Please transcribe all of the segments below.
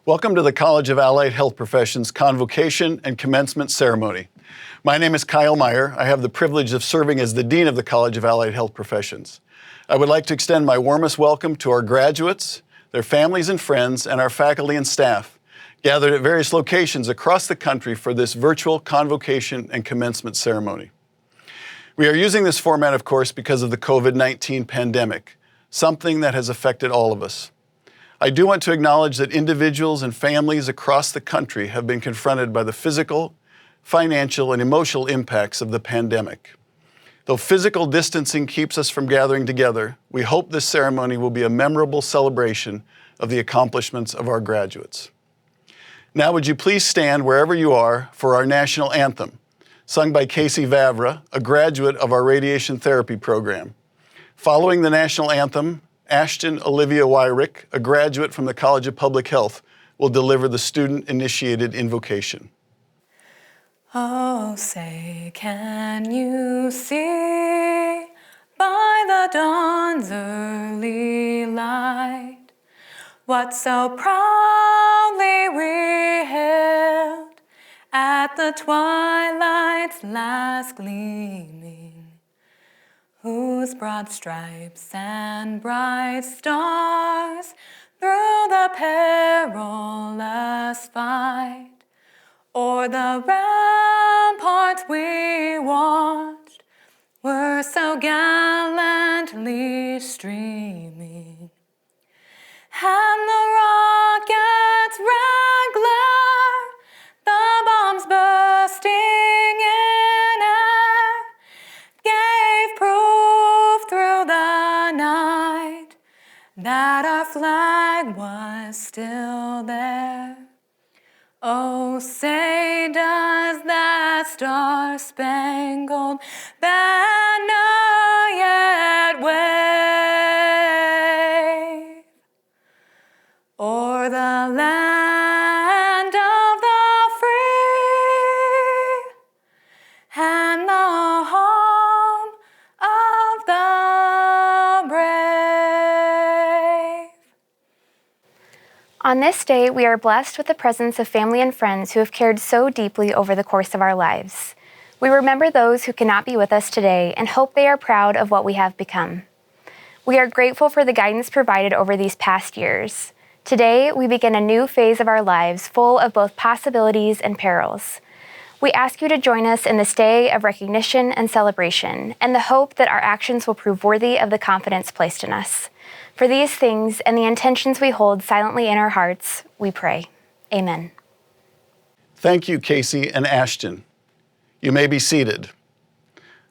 Welcome to the College of Allied Health Professions Convocation and Commencement Ceremony. My name is Kyle Meyer. I have the privilege of serving as the Dean of the College of Allied Health Professions. I would like to extend my warmest welcome to our graduates, their families and friends, and our faculty and staff gathered at various locations across the country for this virtual convocation and commencement ceremony. We are using this format, of course, because of the COVID-19 pandemic, something that has affected all of us. I do want to acknowledge that individuals and families across the country have been confronted by the physical, financial, and emotional impacts of the pandemic. Though physical distancing keeps us from gathering together, we hope this ceremony will be a memorable celebration of the accomplishments of our graduates. Now would you please stand wherever you are for our national anthem, sung by Casey Vavra, a graduate of our radiation therapy program. Following the national anthem, Ashton Olivia Wyrick, a graduate from the College of Public Health, will deliver the student-initiated invocation. Oh, say, can you see by the dawn's early light what so proudly we hailed at the twilight's last gleaming, whose broad stripes and bright stars through the perilous fight o'er the ramparts we watched were so gallantly streaming, and the rocket's red glare, the bombs bursting in air, gave proof through the night that our flag was still there. Oh, say does that star-spangled banner yet wave o'er the land of the free and the home of the brave? On this day, we are blessed with the presence of family and friends who have cared so deeply over the course of our lives. We remember those who cannot be with us today and hope they are proud of what we have become. We are grateful for the guidance provided over these past years. Today, we begin a new phase of our lives full of both possibilities and perils. We ask you to join us in this day of recognition and celebration, and the hope that our actions will prove worthy of the confidence placed in us. For these things and the intentions we hold silently in our hearts, we pray. Amen. Thank you, Casey and Ashton. You may be seated.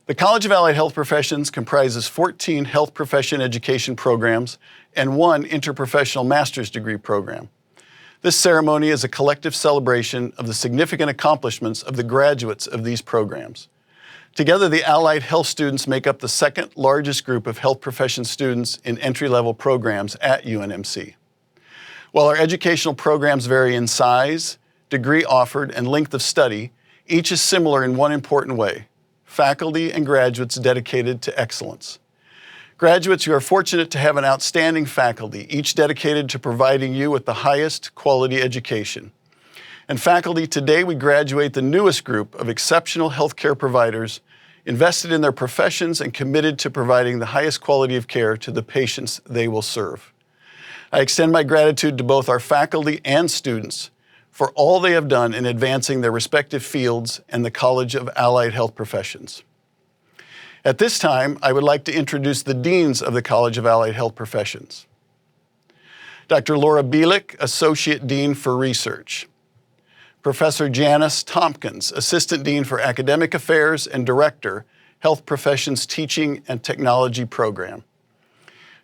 The College of Allied Health Professions comprises 14 health profession education programs and 1 interprofessional master's degree program. This ceremony is a collective celebration of the significant accomplishments of the graduates of these programs. Together, the Allied Health students make up the second largest group of health profession students in entry-level programs at UNMC. While our educational programs vary in size, degree offered, and length of study, each is similar in one important way: faculty and graduates dedicated to excellence. Graduates, you are fortunate to have an outstanding faculty, each dedicated to providing you with the highest quality education. And faculty, today we graduate the newest group of exceptional healthcare providers invested in their professions and committed to providing the highest quality of care to the patients they will serve. I extend my gratitude to both our faculty and students for all they have done in advancing their respective fields and the College of Allied Health Professions. At this time, I would like to introduce the deans of the College of Allied Health Professions. Dr. Laura Bielik, Associate Dean for Research. Professor Janice Tompkins, Assistant Dean for Academic Affairs and Director, Health Professions Teaching and Technology Program.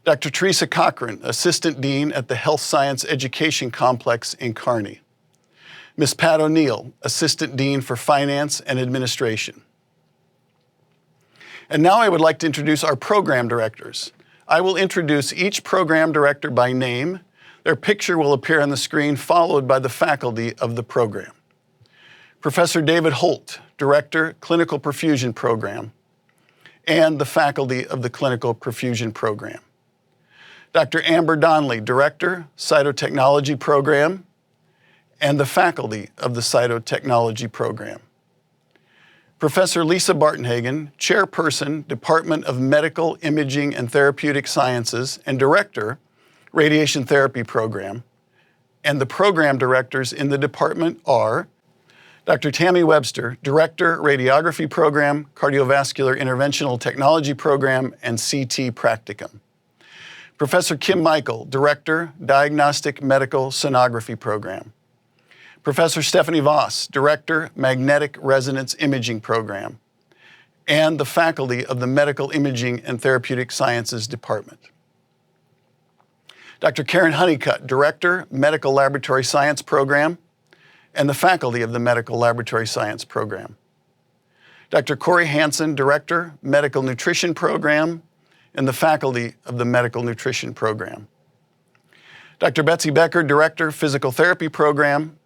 Dr. Teresa Cochran, Assistant Dean at the Health Science Education Complex in Kearney. Ms. Pat O'Neill, Assistant Dean for Finance and Administration. And now I would like to introduce our program directors. I will introduce each program director by name. Their picture will appear on the screen, followed by the faculty of the program. Professor David Holt, Director, Clinical Perfusion Program, and the faculty of the Clinical Perfusion Program. Dr. Amber Donnelly, Director, Cytotechnology Program, and the faculty of the Cytotechnology program. Professor Lisa Bartenhagen, Chairperson, Department of Medical Imaging and Therapeutic Sciences and Director, Radiation Therapy Program, and the program directors in the department are Dr. Tammy Webster, Director, Radiography Program, Cardiovascular Interventional Technology Program, and CT Practicum. Professor Kim Michael, Director, Diagnostic Medical Sonography Program. Professor Stephanie Voss, Director, Magnetic Resonance Imaging Program, and the faculty of the Medical Imaging and Therapeutic Sciences Department. Dr. Karen Honeycutt, Director, Medical Laboratory Science Program, and the faculty of the Medical Laboratory Science Program. Dr. Corey Hansen, Director, Medical Nutrition Program, and the faculty of the Medical Nutrition Program. Dr. Betsy Becker, Director, Physical Therapy Program,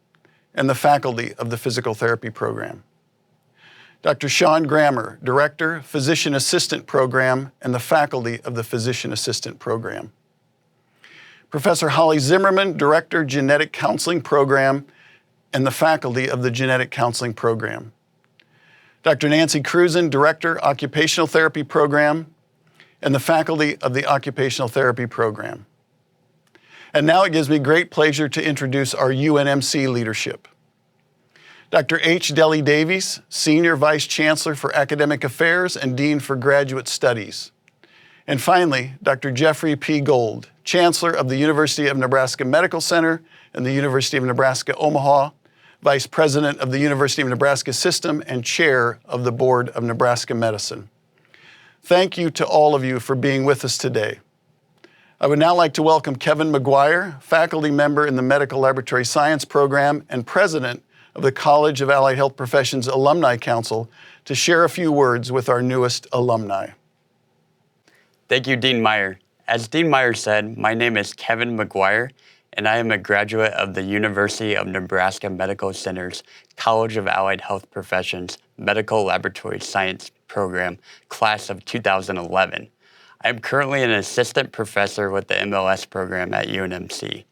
and the faculty of the Physical Therapy Program. Dr. Sean Grammer, Director, Physician Assistant Program, and the faculty of the Physician Assistant Program. Professor Holly Zimmerman, Director, Genetic Counseling Program, and the faculty of the Genetic Counseling Program. Dr. Nancy Cruzen, Director, Occupational Therapy Program, and the faculty of the Occupational Therapy Program. And now it gives me great pleasure to introduce our UNMC leadership. Dr. H. Deli Davies, Senior Vice Chancellor for Academic Affairs and Dean for Graduate Studies. And finally, Dr. Jeffrey P. Gold, Chancellor of the University of Nebraska Medical Center and the University of Nebraska Omaha, Vice President of the University of Nebraska System and Chair of the Board of Nebraska Medicine. Thank you to all of you for being with us today. I would now like to welcome Kevin McGuire, faculty member in the Medical Laboratory Science Program and President of the College of Allied Health Professions Alumni Council, to share a few words with our newest alumni. Thank you, Dean Meyer. As Dean Meyer said, my name is Kevin McGuire, and I am a graduate of the University of Nebraska Medical Center's College of Allied Health Professions Medical Laboratory Science Program, class of 2011. I am currently an assistant professor with the MLS program at UNMC.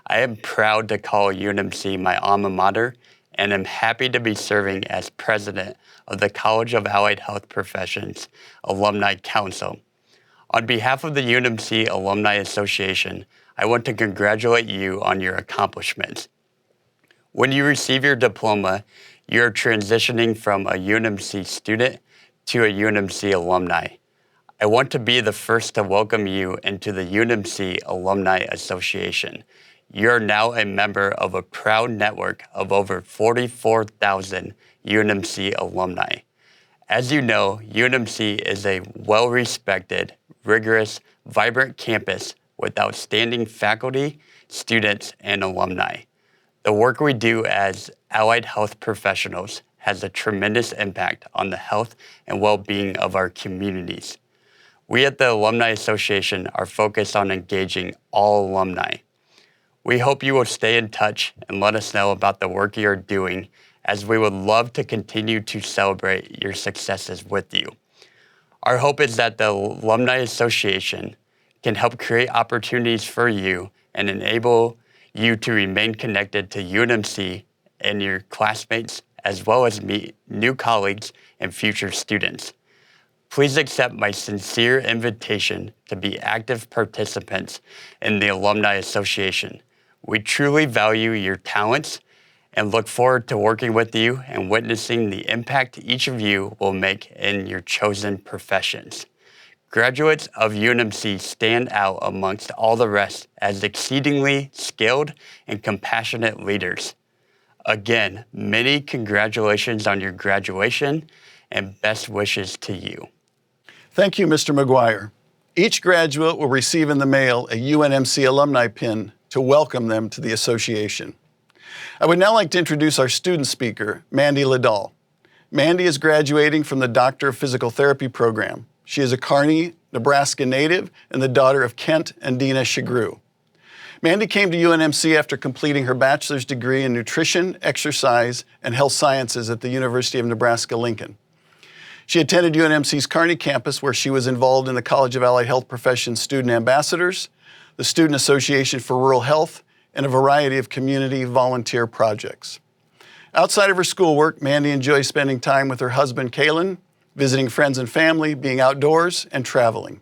I am proud to call UNMC my alma mater and am happy to be serving as president of the College of Allied Health Professions Alumni Council. On behalf of the UNMC Alumni Association, I want to congratulate you on your accomplishments. When you receive your diploma, you're transitioning from a UNMC student to a UNMC alumni. I want to be the first to welcome you into the UNMC Alumni Association. You're now a member of a proud network of over 44,000 UNMC alumni. As you know, UNMC is a well-respected, rigorous, vibrant campus with outstanding faculty, students, and alumni. The work we do as allied health professionals has a tremendous impact on the health and well-being of our communities. We at the Alumni Association are focused on engaging all alumni. We hope you will stay in touch and let us know about the work you're doing, as we would love to continue to celebrate your successes with you. Our hope is that the Alumni Association can help create opportunities for you and enable you to remain connected to UNMC and your classmates, as well as meet new colleagues and future students. Please accept my sincere invitation to be active participants in the Alumni Association. We truly value your talents and look forward to working with you and witnessing the impact each of you will make in your chosen professions. Graduates of UNMC stand out amongst all the rest as exceedingly skilled and compassionate leaders. Again, many congratulations on your graduation and best wishes to you. Thank you, Mr. McGuire. Each graduate will receive in the mail a UNMC alumni pin to welcome them to the association. I would now like to introduce our student speaker, Mandy Liddell. Mandy is graduating from the Doctor of Physical Therapy program. She is a Kearney, Nebraska native and the daughter of Kent and Dina Shagru. Mandy came to UNMC after completing her bachelor's degree in nutrition, exercise, and health sciences at the University of Nebraska-Lincoln. She attended UNMC's Kearney campus, where she was involved in the College of Allied Health Professions Student Ambassadors, the Student Association for Rural Health, and a variety of community volunteer projects. Outside of her schoolwork, Mandy enjoys spending time with her husband, Kalen, visiting friends and family, being outdoors, and traveling.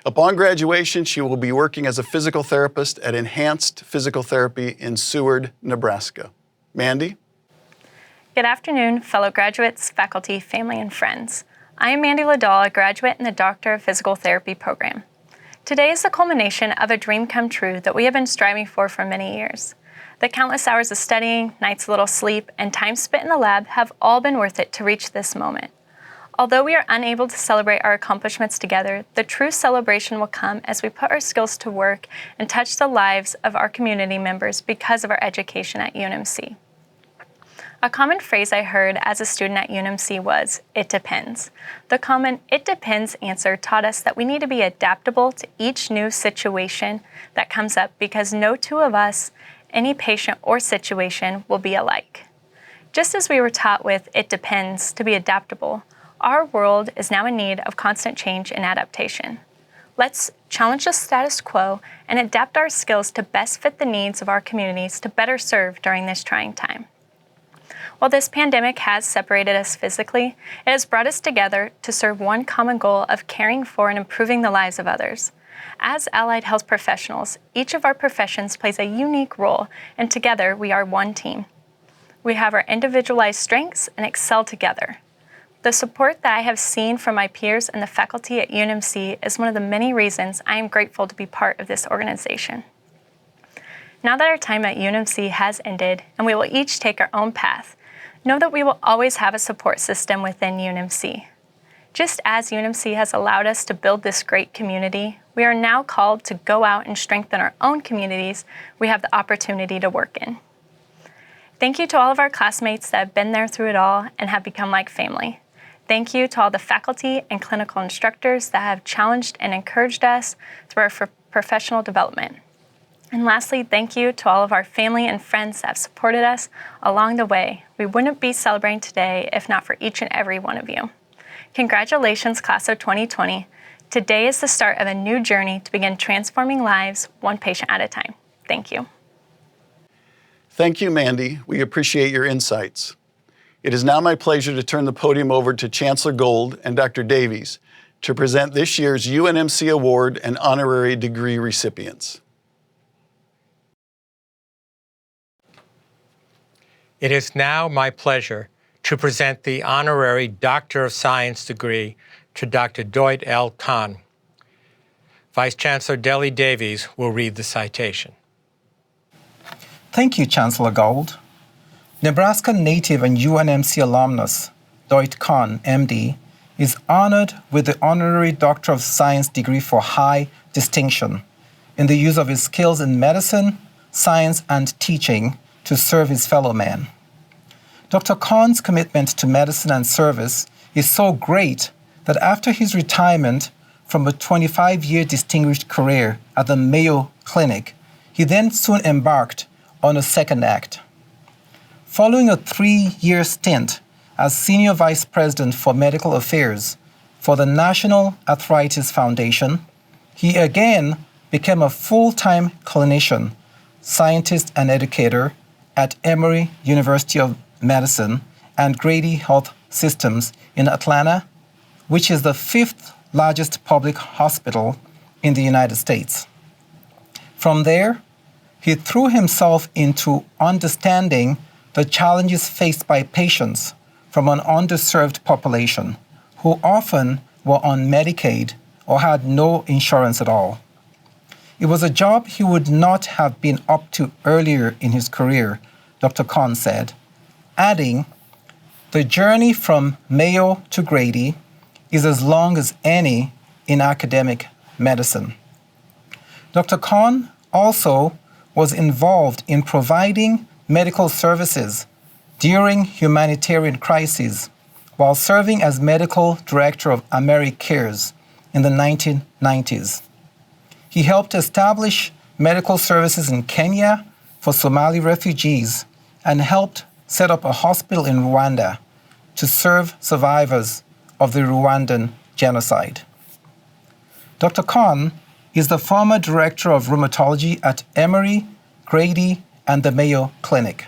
Upon graduation, she will be working as a physical therapist at Enhanced Physical Therapy in Seward, Nebraska. Mandy? Good afternoon, fellow graduates, faculty, family, and friends. I am Mandy Liddell, a graduate in the Doctor of Physical Therapy program. Today is the culmination of a dream come true that we have been striving for many years. The countless hours of studying, nights of little sleep, and time spent in the lab have all been worth it to reach this moment. Although we are unable to celebrate our accomplishments together, the true celebration will come as we put our skills to work and touch the lives of our community members because of our education at UNMC. A common phrase I heard as a student at UNMC was, "It depends." The common "it depends" answer taught us that we need to be adaptable to each new situation that comes up because no two of us, any patient or situation, will be alike. Just as we were taught with "it depends" to be adaptable, our world is now in need of constant change and adaptation. Let's challenge the status quo and adapt our skills to best fit the needs of our communities to better serve during this trying time. While this pandemic has separated us physically, it has brought us together to serve one common goal of caring for and improving the lives of others. As allied health professionals, each of our professions plays a unique role, and together we are one team. We have our individualized strengths and excel together. The support that I have seen from my peers and the faculty at UNMC is one of the many reasons I am grateful to be part of this organization. Now that our time at UNMC has ended and we will each take our own path, know that we will always have a support system within UNMC. Just as UNMC has allowed us to build this great community, we are now called to go out and strengthen our own communities we have the opportunity to work in. Thank you to all of our classmates that have been there through it all and have become like family. Thank you to all the faculty and clinical instructors that have challenged and encouraged us through our professional development. And lastly, thank you to all of our family and friends that have supported us along the way. We wouldn't be celebrating today if not for each and every one of you. Congratulations, class of 2020. Today is the start of a new journey to begin transforming lives one patient at a time. Thank you. Thank you, Mandy. We appreciate your insights. It is now my pleasure to turn the podium over to Chancellor Gold and Dr. Davies to present this year's UNMC Award and honorary degree recipients. It is now my pleasure to present the honorary Doctor of Science degree to Dr. Doit L. Kahn. Vice Chancellor Deli Davies will read the citation. Thank you, Chancellor Gold. Nebraska native and UNMC alumnus Doit Kahn, MD, is honored with the honorary Doctor of Science degree for high distinction in the use of his skills in medicine, science, and teaching to serve his fellow man. Dr. Kahn's commitment to medicine and service is so great that after his retirement from a 25-year distinguished career at the Mayo Clinic, he then soon embarked on a second act. Following a 3-year stint as Senior Vice President for Medical Affairs for the National Arthritis Foundation, he again became a full-time clinician, scientist, and educator at Emory University of Medicine and Grady Health Systems in Atlanta, which is the 5th largest public hospital in the United States. From there, he threw himself into understanding the challenges faced by patients from an underserved population who often were on Medicaid or had no insurance at all. It was a job he would not have been up to earlier in his career, Dr. Kahn said, adding, "The journey from Mayo to Grady is as long as any in academic medicine." Dr. Kahn also was involved in providing medical services during humanitarian crises while serving as medical director of AmeriCares in the 1990s. He helped establish medical services in Kenya for Somali refugees and helped set up a hospital in Rwanda to serve survivors of the Rwandan genocide. Dr. Kahn is the former director of rheumatology at Emory Grady, and the Mayo Clinic.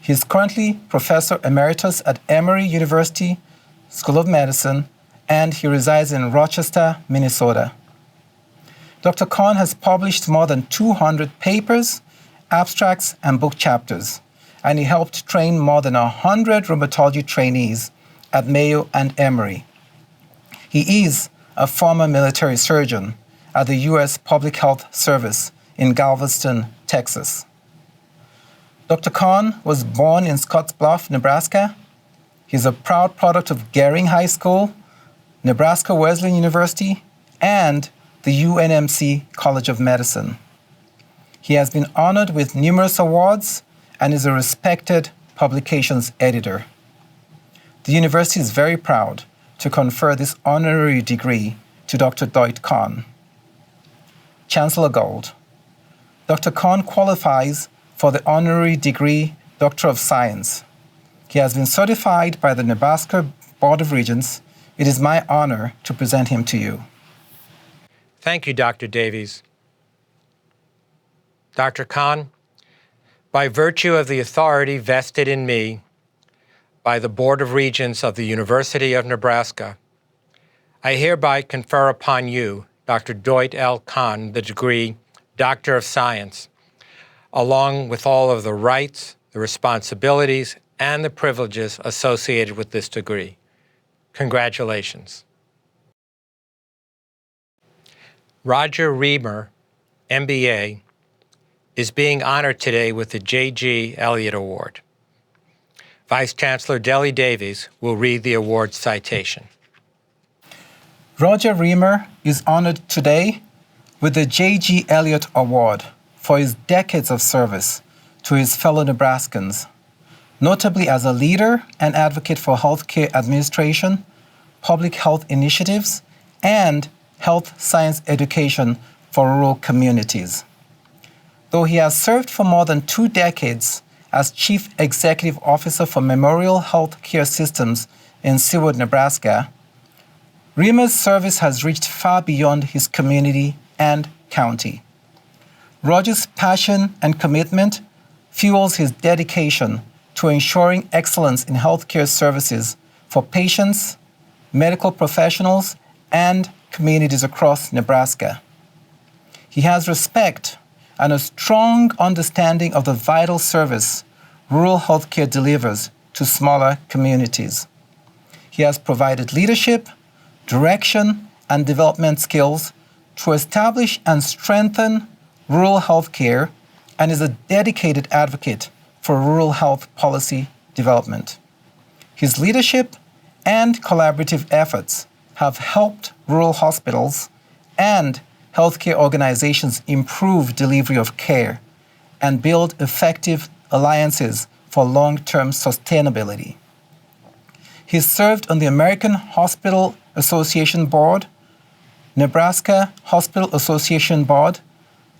He is currently Professor Emeritus at Emory University School of Medicine, and he resides in Rochester, Minnesota. Dr. Khan has published more than 200 papers, abstracts, and book chapters, and he helped train more than 100 rheumatology trainees at Mayo and Emory. He is a former military surgeon at the U.S. Public Health Service in Galveston, Texas. Dr. Khan was born in Scottsbluff, Nebraska. He's a proud product of Gering High School, Nebraska Wesleyan University, and the UNMC College of Medicine. He has been honored with numerous awards and is a respected publications editor. The university is very proud to confer this honorary degree to Dr. Doit Khan. Chancellor Gold. Dr. Khan qualifies for the honorary degree Doctor of Science. He has been certified by the Nebraska Board of Regents. It is my honor to present him to you. Thank you, Dr. Davies. Dr. Khan, by virtue of the authority vested in me by the Board of Regents of the University of Nebraska, I hereby confer upon you, Dr. Doit L. Khan, the degree Doctor of Science, along with all of the rights, the responsibilities, and the privileges associated with this degree. Congratulations. Roger Reamer, MBA, is being honored today with the J.G. Elliott Award. Vice Chancellor Deli Davies will read the award citation. Roger Reamer is honored today with the J.G. Elliott Award for his decades of service to his fellow Nebraskans, notably as a leader and advocate for healthcare administration, public health initiatives, and health science education for rural communities. Though he has served for more than 2 decades as Chief Executive Officer for Memorial Health Care Systems in Seward, Nebraska, Reamer's service has reached far beyond his community and county. Roger's passion and commitment fuels his dedication to ensuring excellence in healthcare services for patients, medical professionals, and communities across Nebraska. He has respect and a strong understanding of the vital service rural healthcare delivers to smaller communities. He has provided leadership, direction, and development skills to establish and strengthen rural healthcare and is a dedicated advocate for rural health policy development. His leadership and collaborative efforts have helped rural hospitals and healthcare organizations improve delivery of care and build effective alliances for long-term sustainability. He served on the American Hospital Association Board, Nebraska Hospital Association Board,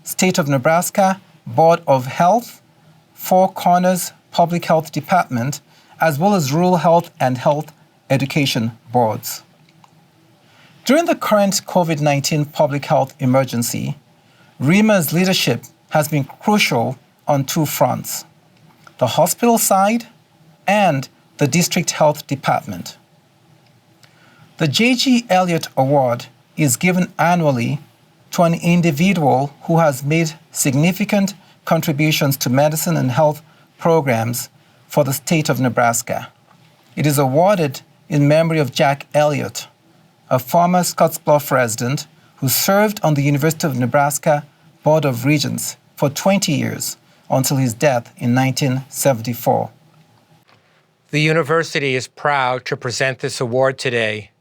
State of Nebraska Board of Health, Four Corners Public Health Department, as well as Rural Health and Health Education Boards. During the current COVID-19 public health emergency, Reamer's leadership has been crucial on 2 fronts: the hospital side and the district health department. The J.G. Elliott Award is given annually to an individual who has made significant contributions to medicine and health programs for the state of Nebraska. It is awarded in memory of Jack Elliott, a former Scottsbluff resident who served on the University of Nebraska Board of Regents for 20 years until his death in 1974. The university is proud to present this award today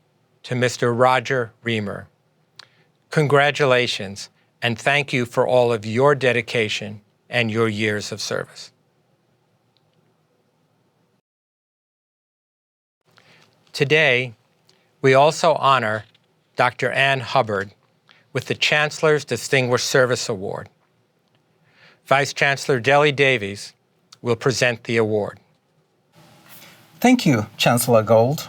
to Mr. Roger Reamer. Congratulations, and thank you for all of your dedication and your years of service. Today, we also honor Dr. Ann Hubbard with the Chancellor's Distinguished Service Award. Vice Chancellor Deli Davies will present the award. Thank you, Chancellor Gold.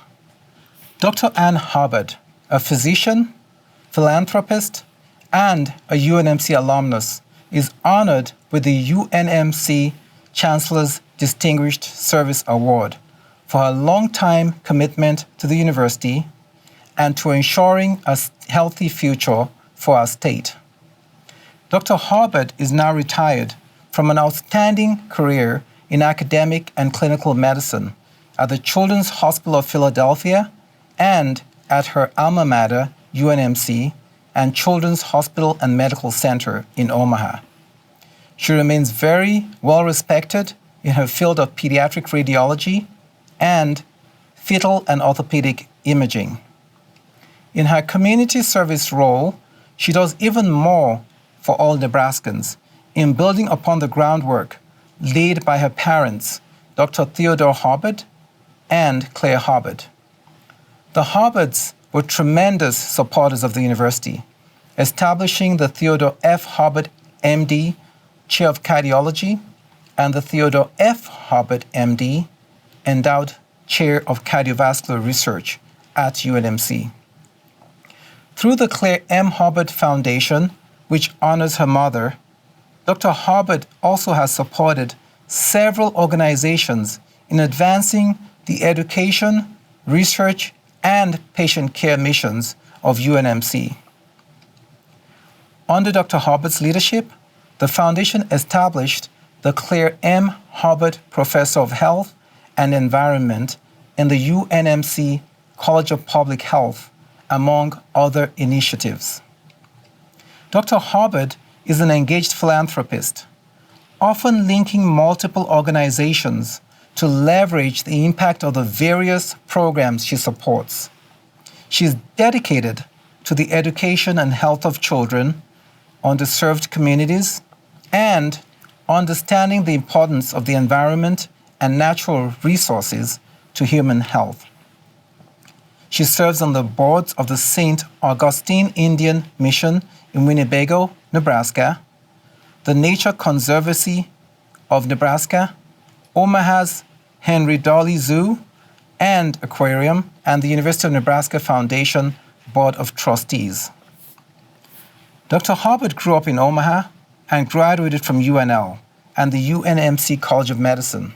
Dr. Ann Hubbard, a physician, philanthropist, and a UNMC alumnus, is honored with the UNMC Chancellor's Distinguished Service Award for her long-time commitment to the university and to ensuring a healthy future for our state. Dr. Harbert is now retired from an outstanding career in academic and clinical medicine at the Children's Hospital of Philadelphia and at her alma mater, UNMC, and Children's Hospital and Medical Center in Omaha. She remains very well respected in her field of pediatric radiology and fetal and orthopedic imaging. In her community service role, she does even more for all Nebraskans in building upon the groundwork laid by her parents, Dr. Theodore Harbert and Claire Harbert. The Harberts were tremendous supporters of the university, establishing the Theodore F. Harbert, MD, Chair of Cardiology, and the Theodore F. Harbert, MD, Endowed Chair of Cardiovascular Research at UNMC. Through the Claire M. Harbert Foundation, which honors her mother, Dr. Harbert also has supported several organizations in advancing the education, research, and patient care missions of UNMC. Under Dr. Harbert's leadership, the foundation established the Claire M. Harbert Professor of Health and Environment in the UNMC College of Public Health, among other initiatives. Dr. Harbert is an engaged philanthropist, often linking multiple organizations to leverage the impact of the various programs she supports. She is dedicated to the education and health of children, underserved communities, and understanding the importance of the environment and natural resources to human health. She serves on the boards of the St. Augustine Indian Mission in Winnebago, Nebraska, the Nature Conservancy of Nebraska, Omaha's Henry Darley Zoo and Aquarium, and the University of Nebraska Foundation Board of Trustees. Dr. Harbert grew up in Omaha and graduated from UNL and the UNMC College of Medicine.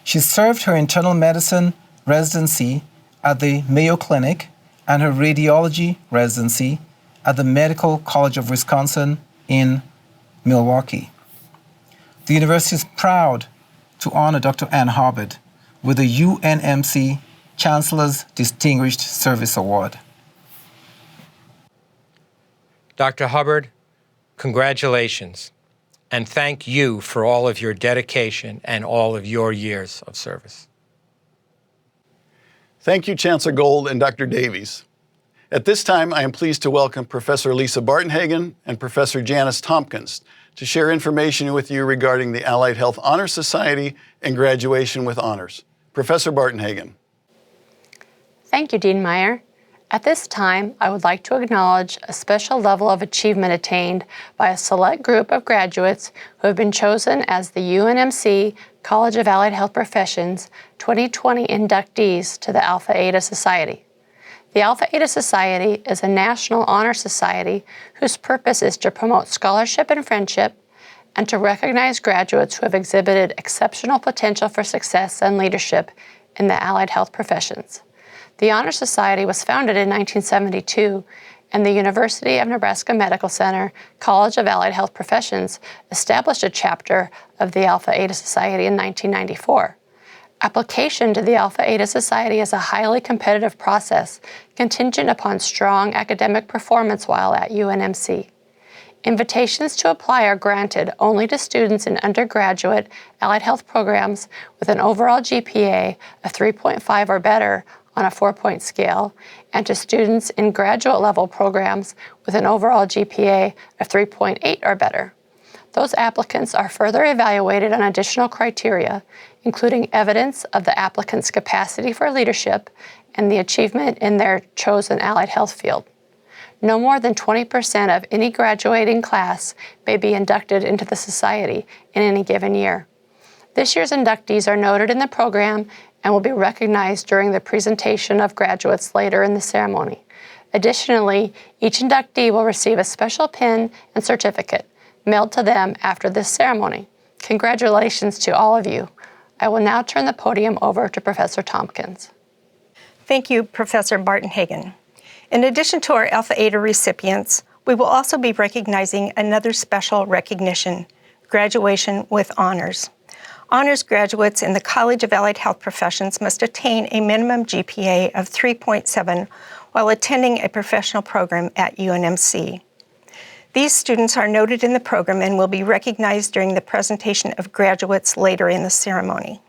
She served her internal medicine residency at the Mayo Clinic and her radiology residency at the Medical College of Wisconsin in Milwaukee. The university is proud to honor Dr. Ann Harbert with the UNMC Chancellor's Distinguished Service Award. Dr. Hubbard, congratulations, and thank you for all of your dedication and all of your years of service. Thank you, Chancellor Gold and Dr. Davies. At this time, I am pleased to welcome Professor Lisa Bartenhagen and Professor Janice Tompkins to share information with you regarding the Allied Health Honor Society and graduation with honors. Professor Bartenhagen. Thank you, Dean Meyer. At this time, I would like to acknowledge a special level of achievement attained by a select group of graduates who have been chosen as the UNMC College of Allied Health Professions 2020 inductees to the Alpha Eta Society. The Alpha Eta Society is a national honor society whose purpose is to promote scholarship and friendship and to recognize graduates who have exhibited exceptional potential for success and leadership in the allied health professions. The Honor Society was founded in 1972, and the University of Nebraska Medical Center College of Allied Health Professions established a chapter of the Alpha Eta Society in 1994. Application to the Alpha Eta Society is a highly competitive process contingent upon strong academic performance while at UNMC. Invitations to apply are granted only to students in undergraduate allied health programs with an overall GPA of 3.5 or better on a 4-point scale, and to students in graduate level programs with an overall GPA of 3.8 or better. Those applicants are further evaluated on additional criteria, including evidence of the applicant's capacity for leadership and the achievement in their chosen allied health field. No more than 20% of any graduating class may be inducted into the society in any given year. This year's inductees are noted in the program and will be recognized during the presentation of graduates later in the ceremony. Additionally, each inductee will receive a special pin and certificate, mailed to them after this ceremony. Congratulations to all of you. I will now turn the podium over to Professor Tompkins. Thank you, Professor Barton-Hagen. In addition to our Alpha Eta recipients, we will also be recognizing another special recognition, graduation with honors. Honors graduates in the College of Allied Health Professions must attain a minimum GPA of 3.7 while attending a professional program at UNMC. These students are noted in the program and will be recognized during the presentation of graduates later in the ceremony.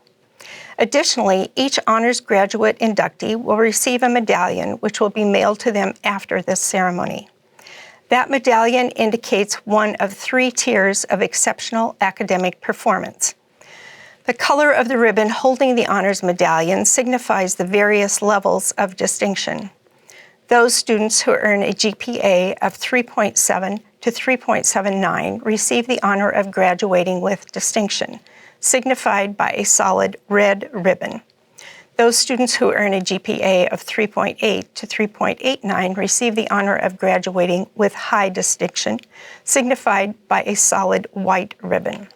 Additionally, each honors graduate inductee will receive a medallion which will be mailed to them after this ceremony. That medallion indicates one of 3 tiers of exceptional academic performance. The color of the ribbon holding the honors medallion signifies the various levels of distinction. Those students who earn a GPA of 3.7 to 3.79 receive the honor of graduating with distinction, signified by a solid red ribbon. Those students who earn a GPA of 3.8 to 3.89 receive the honor of graduating with high distinction, signified by a solid white ribbon.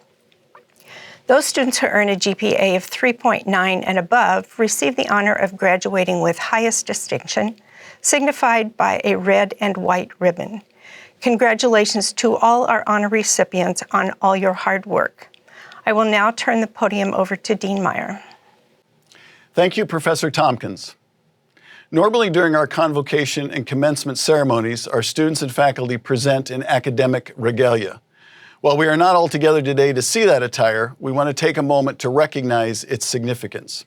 Those students who earn a GPA of 3.9 and above receive the honor of graduating with highest distinction, signified by a red and white ribbon. Congratulations to all our honor recipients on all your hard work. I will now turn the podium over to Dean Meyer. Thank you, Professor Tompkins. Normally during our convocation and commencement ceremonies, our students and faculty present in academic regalia. While we are not all together today to see that attire, we want to take a moment to recognize its significance.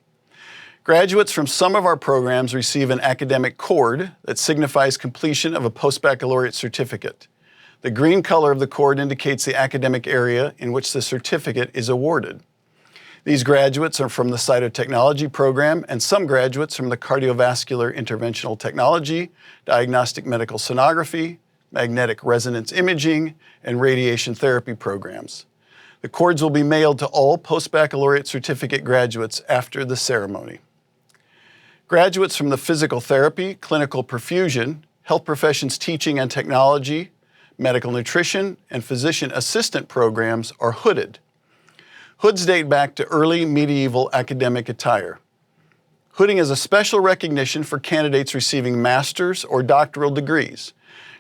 Graduates from some of our programs receive an academic cord that signifies completion of a postbaccalaureate certificate. The green color of the cord indicates the academic area in which the certificate is awarded. These graduates are from the cytotechnology program and some graduates from the cardiovascular interventional technology, diagnostic medical sonography, magnetic resonance imaging, and radiation therapy programs. The cords will be mailed to all postbaccalaureate certificate graduates after the ceremony. Graduates from the physical therapy, clinical perfusion, health professions teaching and technology, medical nutrition, and physician assistant programs are hooded. Hoods date back to early medieval academic attire. Hooding is a special recognition for candidates receiving master's or doctoral degrees.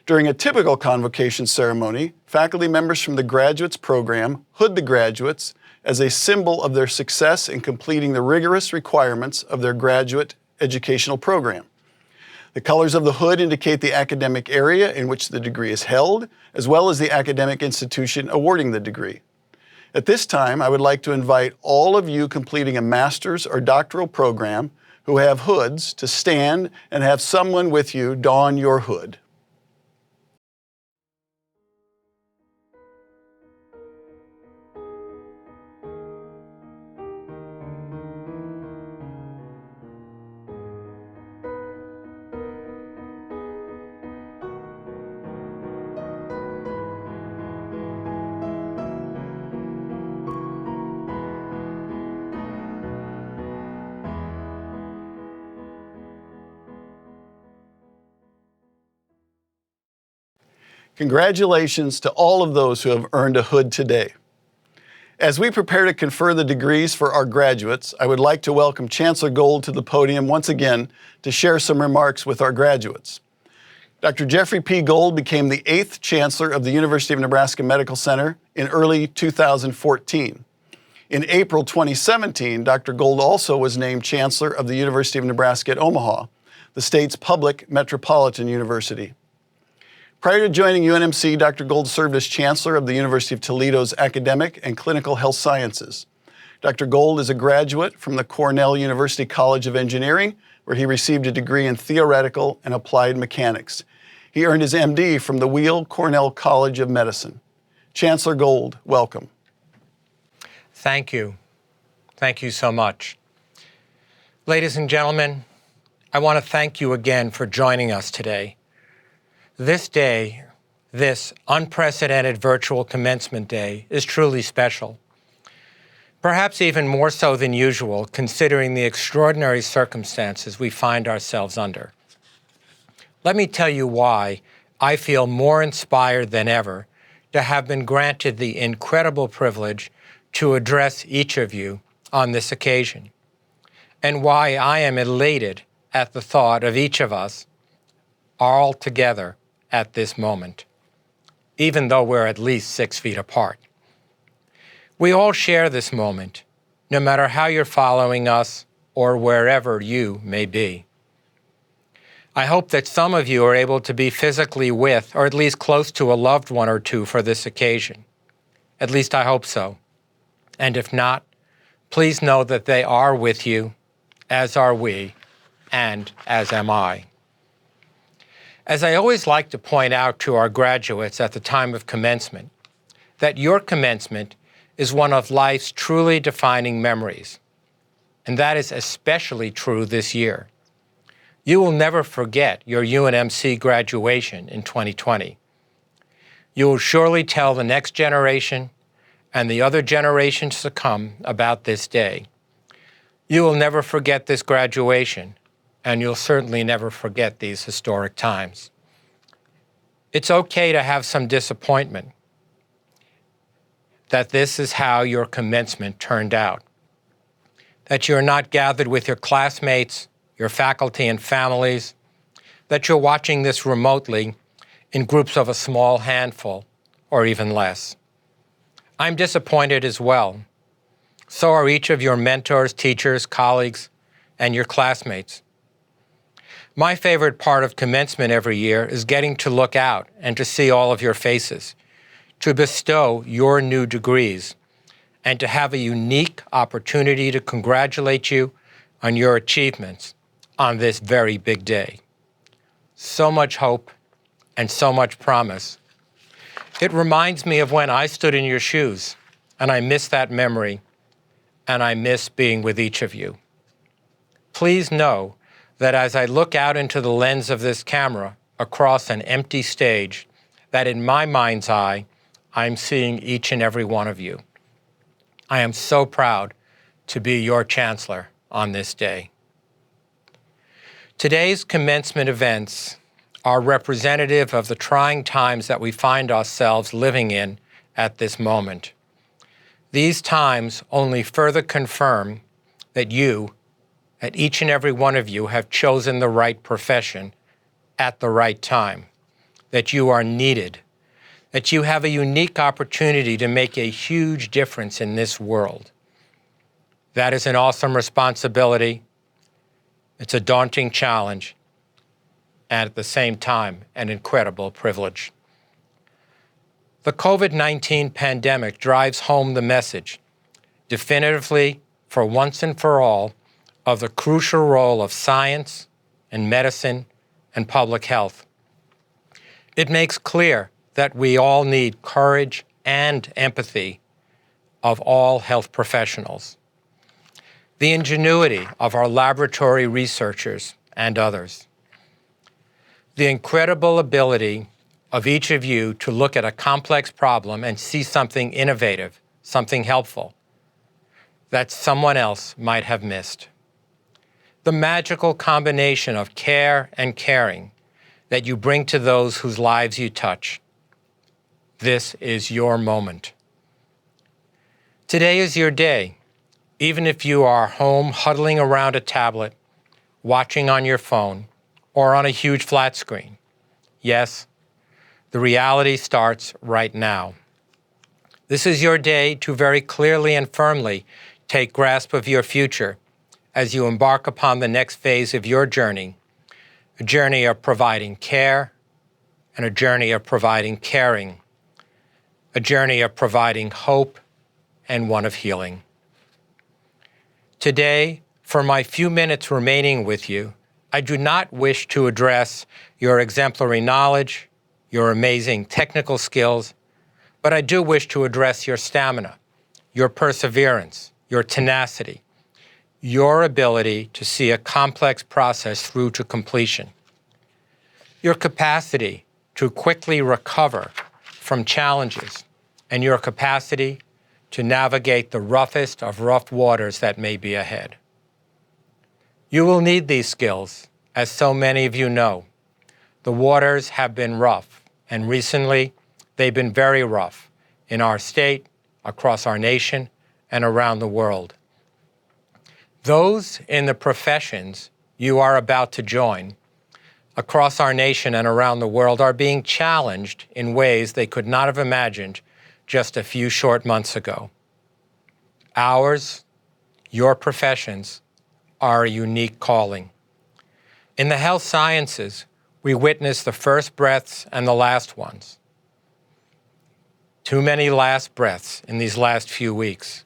During a typical convocation ceremony, faculty members from the graduates program hood the graduates as a symbol of their success in completing the rigorous requirements of their graduate educational program. The colors of the hood indicate the academic area in which the degree is held, as well as the academic institution awarding the degree. At this time, I would like to invite all of you completing a master's or doctoral program who have hoods to stand and have someone with you don your hood. Congratulations to all of those who have earned a hood today. As we prepare to confer the degrees for our graduates, I would like to welcome Chancellor Gold to the podium once again to share some remarks with our graduates. Dr. Jeffrey P. Gold became the 8th Chancellor of the University of Nebraska Medical Center in early 2014. In April 2017, Dr. Gold also was named Chancellor of the University of Nebraska at Omaha, the state's public metropolitan university. Prior to joining UNMC, Dr. Gold served as Chancellor of the University of Toledo's Academic and Clinical Health Sciences. Dr. Gold is a graduate from the Cornell University College of Engineering, where he received a degree in theoretical and applied mechanics. He earned his MD from the Weill Cornell College of Medicine. Chancellor Gold, welcome. Thank you. Thank you so much. Ladies and gentlemen, I want to thank you again for joining us today. This day, this unprecedented virtual commencement day, is truly special. Perhaps even more so than usual, considering the extraordinary circumstances we find ourselves under. Let me tell you why I feel more inspired than ever to have been granted the incredible privilege to address each of you on this occasion, and why I am elated at the thought of each of us all together at this moment, even though we're at least 6 feet apart. We all share this moment, no matter how you're following us or wherever you may be. I hope that some of you are able to be physically with, or at least close to, a loved one or two for this occasion. At least I hope so. And if not, please know that they are with you, as are we, and as am I. As I always like to point out to our graduates at the time of commencement, that your commencement is one of life's truly defining memories. And that is especially true this year. You will never forget your UNMC graduation in 2020. You will surely tell the next generation and the other generations to come about this day. You will never forget this graduation, and you'll certainly never forget these historic times. It's okay to have some disappointment that this is how your commencement turned out, that you're not gathered with your classmates, your faculty and families, that you're watching this remotely in groups of a small handful or even less. I'm disappointed as well. So are each of your mentors, teachers, colleagues, and your classmates. My favorite part of commencement every year is getting to look out and to see all of your faces, to bestow your new degrees, and to have a unique opportunity to congratulate you on your achievements on this very big day. So much hope and so much promise. It reminds me of when I stood in your shoes, and I miss that memory, and I miss being with each of you. Please know that as I look out into the lens of this camera across an empty stage, that in my mind's eye, I'm seeing each and every one of you. I am so proud to be your chancellor on this day. Today's commencement events are representative of the trying times that we find ourselves living in at this moment. These times only further confirm that you, that each and every one of you, have chosen the right profession at the right time, that you are needed, that you have a unique opportunity to make a huge difference in this world. That is an awesome responsibility. It's a daunting challenge, and at the same time, an incredible privilege. The COVID-19 pandemic drives home the message, definitively, for once and for all, of the crucial role of science and medicine and public health. It makes clear that we all need courage and empathy of all health professionals, the ingenuity of our laboratory researchers and others, the incredible ability of each of you to look at a complex problem and see something innovative, something helpful that someone else might have missed. The magical combination of care and caring that you bring to those whose lives you touch. This is your moment. Today is your day, even if you are home huddling around a tablet, watching on your phone, or on a huge flat screen. Yes, the reality starts right now. This is your day to very clearly and firmly take grasp of your future as you embark upon the next phase of your journey, a journey of providing care and a journey of providing caring, a journey of providing hope and one of healing. Today, for my few minutes remaining with you, I do not wish to address your exemplary knowledge, your amazing technical skills, but I do wish to address your stamina, your perseverance, your tenacity, your ability to see a complex process through to completion, your capacity to quickly recover from challenges, and your capacity to navigate the roughest of rough waters that may be ahead. You will need these skills, as so many of you know. The waters have been rough, and recently, They've been very rough in our state, across our nation, and around the world. Those in the professions you are about to join across our nation and around the world are being challenged in ways they could not have imagined just a few short months ago. Ours, your professions, are a unique calling. In the health sciences, we witness the first breaths and the last ones. Too many last breaths in these last few weeks.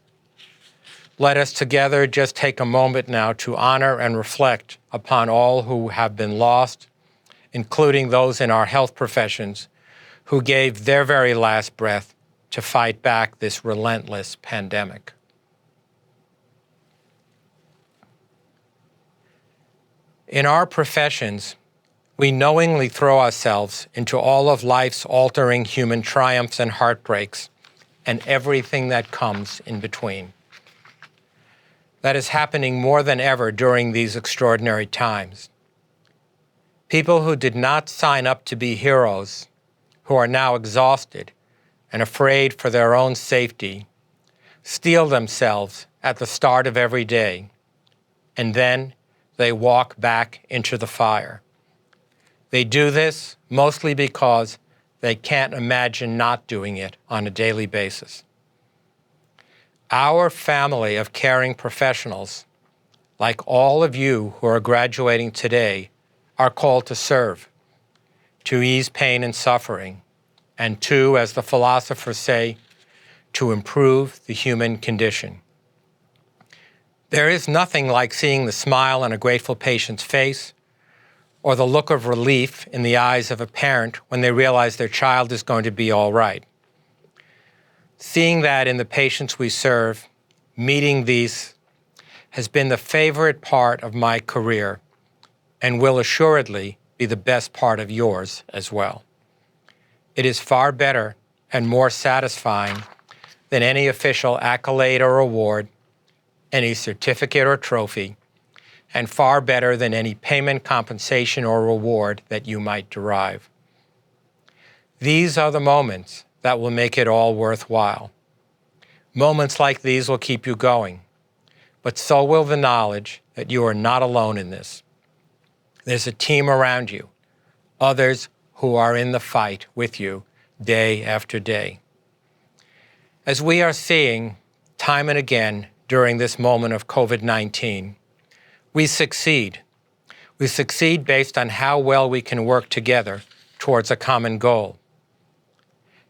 Let us together just take a moment now to honor and reflect upon all who have been lost, including those in our health professions who gave their very last breath to fight back this relentless pandemic. In our professions, we knowingly throw ourselves into all of life's altering human triumphs and heartbreaks and everything that comes in between. That is happening more than ever during these extraordinary times. People who did not sign up to be heroes, who are now exhausted and afraid for their own safety, steel themselves at the start of every day, and then they walk back into the fire. They do this mostly because they can't imagine not doing it on a daily basis. Our family of caring professionals, like all of you who are graduating today, are called to serve, to ease pain and suffering, and to, as the philosophers say, to improve the human condition. There is nothing like seeing the smile on a grateful patient's face or the look of relief in the eyes of a parent when they realize their child is going to be all right. Seeing that in the patients we serve, meeting these, has been the favorite part of my career and will assuredly be the best part of yours as well. It is far better and more satisfying than any official accolade or award, any certificate or trophy, and far better than any payment, compensation, or reward that you might derive. These are the moments that will make it all worthwhile. Moments like these will keep you going, but so will the knowledge that you are not alone in this. There's a team around you, others who are in the fight with you day after day. As we are seeing time and again during this moment of COVID-19, we succeed. We succeed based on how well we can work together towards a common goal.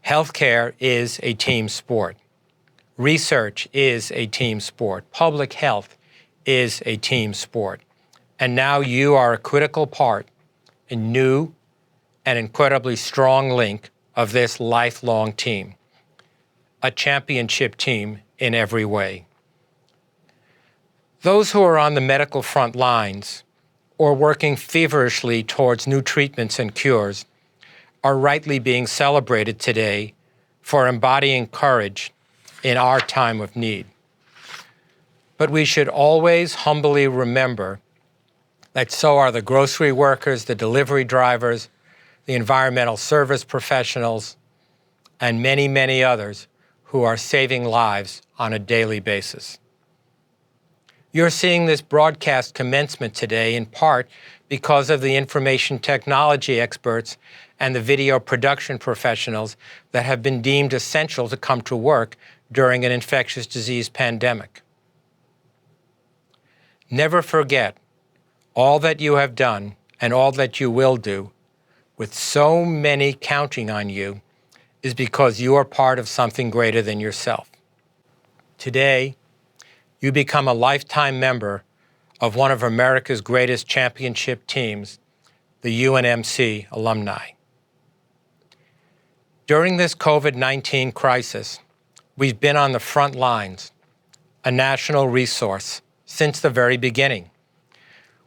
Healthcare is a team sport. Research is a team sport. Public health is a team sport. And now you are a critical part, a new and incredibly strong link of this lifelong team, a championship team in every way. Those who are on the medical front lines or working feverishly towards new treatments and cures are rightly being celebrated today for embodying courage in our time of need. But we should always humbly remember that so are the grocery workers, the delivery drivers, the environmental service professionals, and many, many others who are saving lives on a daily basis. You're seeing this broadcast commencement today in part because of the information technology experts and the video production professionals that have been deemed essential to come to work during an infectious disease pandemic. Never forget all that you have done and all that you will do, with so many counting on you, is because you are part of something greater than yourself. Today, you become a lifetime member of one of America's greatest championship teams, the UNMC alumni. During this COVID-19 crisis, we've been on the front lines, a national resource, since the very beginning.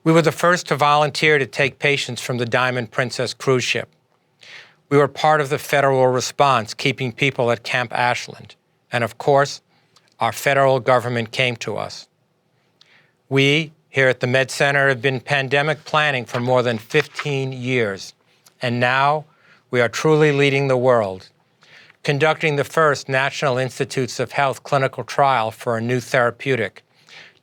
We were the first to volunteer to take patients from the Diamond Princess cruise ship. We were part of the federal response, keeping people at Camp Ashland. And of course, our federal government came to us. We, here at the Med Center, have been pandemic planning for more than 15 years. And now we are truly leading the world conducting the first National Institutes of Health clinical trial for a new therapeutic,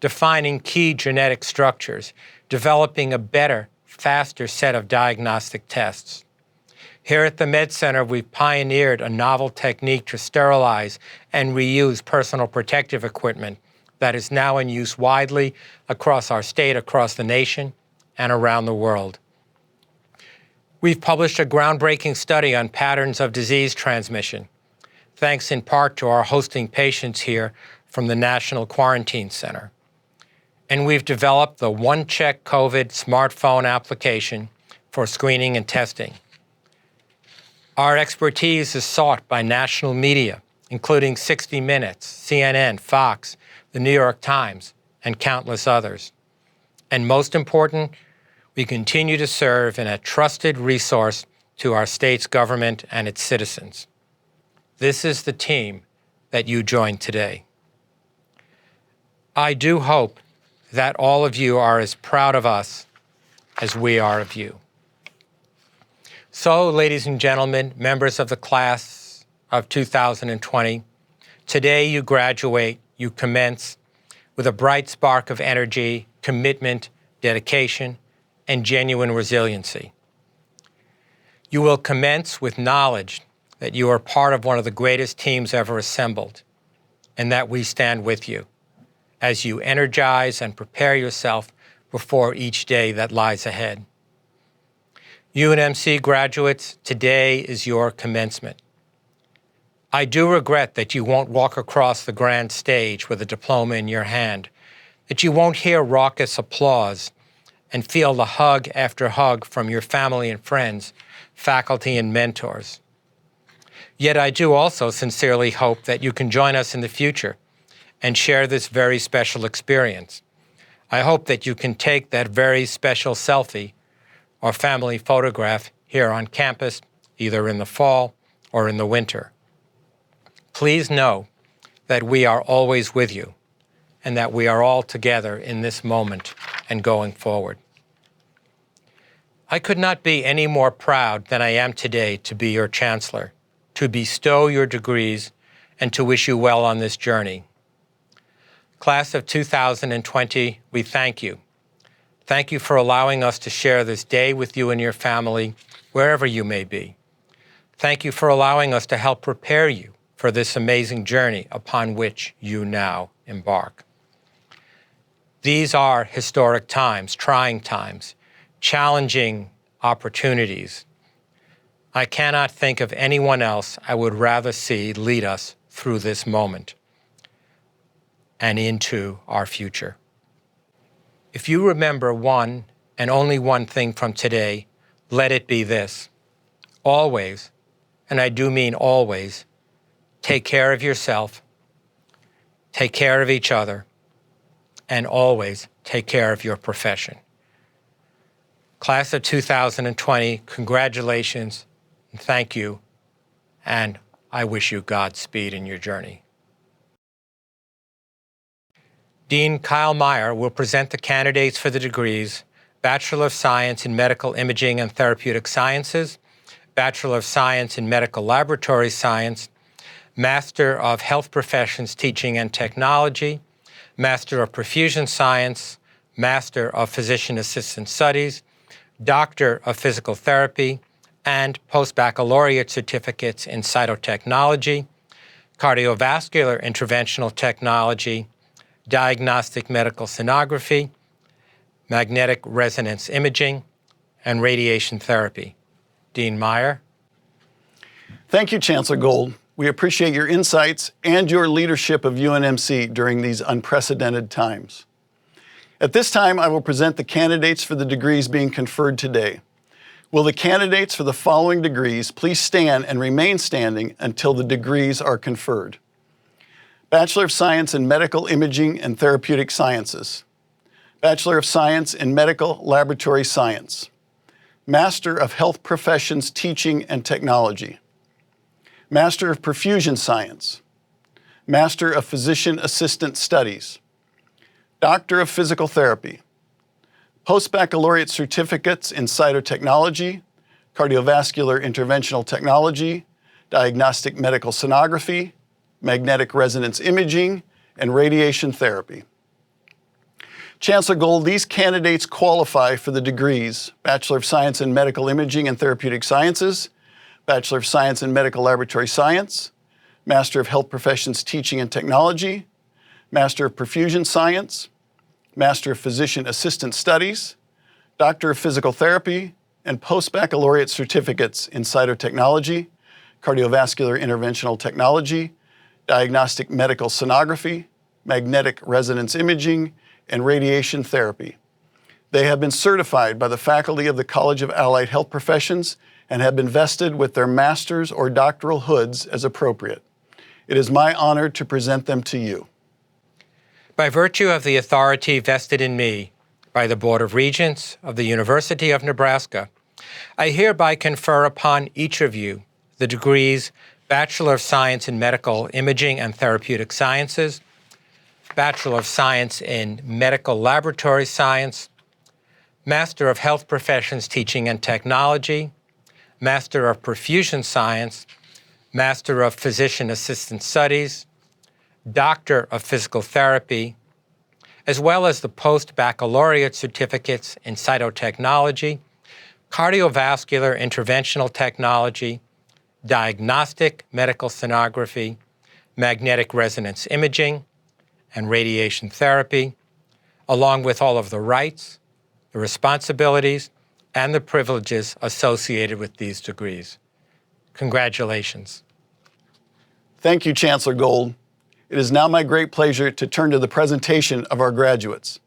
defining key genetic structures, developing a better, faster set of diagnostic tests. Here at the Med Center, we've pioneered a novel technique to sterilize and reuse personal protective equipment that is now in use widely across our state, across the nation, and around the world. We've published a groundbreaking study on patterns of disease transmission, thanks in part to our hosting patients here from the National Quarantine Center. And we've developed the OneCheck COVID smartphone application for screening and testing. Our expertise is sought by national media, including 60 Minutes, CNN, Fox, the New York Times, and countless others. And most important, we continue to serve as a trusted resource to our state's government and its citizens. This is the team that you joined today. I do hope that all of you are as proud of us as we are of you. So, ladies and gentlemen, members of the class of 2020, today you graduate, you commence with a bright spark of energy, commitment, dedication, and genuine resiliency. You will commence with knowledge that you are part of one of the greatest teams ever assembled, and that we stand with you as you energize and prepare yourself before each day that lies ahead. UNMC graduates, today is your commencement. I do regret that you won't walk across the grand stage with a diploma in your hand, that you won't hear raucous applause and feel the hug after hug from your family and friends, faculty and mentors. Yet I do also sincerely hope that you can join us in the future and share this very special experience. I hope that you can take that very special selfie or family photograph here on campus, either in the fall or in the winter. Please know that we are always with you and that we are all together in this moment and going forward. I could not be any more proud than I am today to be your chancellor, to bestow your degrees, and to wish you well on this journey. Class of 2020, we thank you. Thank you for allowing us to share this day with you and your family, wherever you may be. Thank you for allowing us to help prepare you for this amazing journey upon which you now embark. These are historic times, trying times, challenging opportunities. I cannot think of anyone else I would rather see lead us through this moment and into our future. If you remember one and only one thing from today, let it be this. Always, and I do mean always, take care of yourself, take care of each other, and always take care of your profession. Class of 2020, congratulations, and thank you, and I wish you Godspeed in your journey. Dean Kyle Meyer will present the candidates for the degrees Bachelor of Science in Medical Imaging and Therapeutic Sciences, Bachelor of Science in Medical Laboratory Science, Master of Health Professions Teaching and Technology, Master of Perfusion Science, Master of Physician Assistant Studies, Doctor of Physical Therapy, and Post-Baccalaureate Certificates in Cytotechnology, Cardiovascular Interventional Technology, Diagnostic Medical Sonography, Magnetic Resonance Imaging, and Radiation Therapy. Dean Meyer. Thank you, Chancellor Gold. We appreciate your insights and your leadership of UNMC during these unprecedented times. At this time, I will present the candidates for the degrees being conferred today. Will the candidates for the following degrees please stand and remain standing until the degrees are conferred? Bachelor of Science in Medical Imaging and Therapeutic Sciences, Bachelor of Science in Medical Laboratory Science, Master of Health Professions Teaching and Technology, Master of Perfusion Science, Master of Physician Assistant Studies, Doctor of Physical Therapy, Post-Baccalaureate Certificates in Cytotechnology, Cardiovascular Interventional Technology, diagnostic medical sonography, magnetic resonance imaging, and radiation therapy. Chancellor Gold, these candidates qualify for the degrees Bachelor of Science in Medical Imaging and Therapeutic Sciences, Bachelor of Science in Medical Laboratory Science, Master of Health Professions Teaching and Technology, Master of Perfusion Science, Master of Physician Assistant Studies, Doctor of Physical Therapy, and post-baccalaureate certificates in cytotechnology, cardiovascular interventional technology, diagnostic medical sonography, magnetic resonance imaging, and radiation therapy. They have been certified by the faculty of the College of Allied Health Professions and have been vested with their master's or doctoral hoods as appropriate. It is my honor to present them to you. By virtue of the authority vested in me by the Board of Regents of the University of Nebraska, I hereby confer upon each of you the degrees Bachelor of Science in Medical Imaging and Therapeutic Sciences, Bachelor of Science in Medical Laboratory Science, Master of Health Professions Teaching and Technology, Master of Perfusion Science, Master of Physician Assistant Studies, Doctor of Physical Therapy, as well as the post-baccalaureate certificates in cytotechnology, cardiovascular interventional technology, diagnostic medical sonography, magnetic resonance imaging, and radiation therapy, along with all of the rights, the responsibilities, and the privileges associated with these degrees. Congratulations. Thank you, Chancellor Gold. It is now my great pleasure to turn to the presentation of our graduates.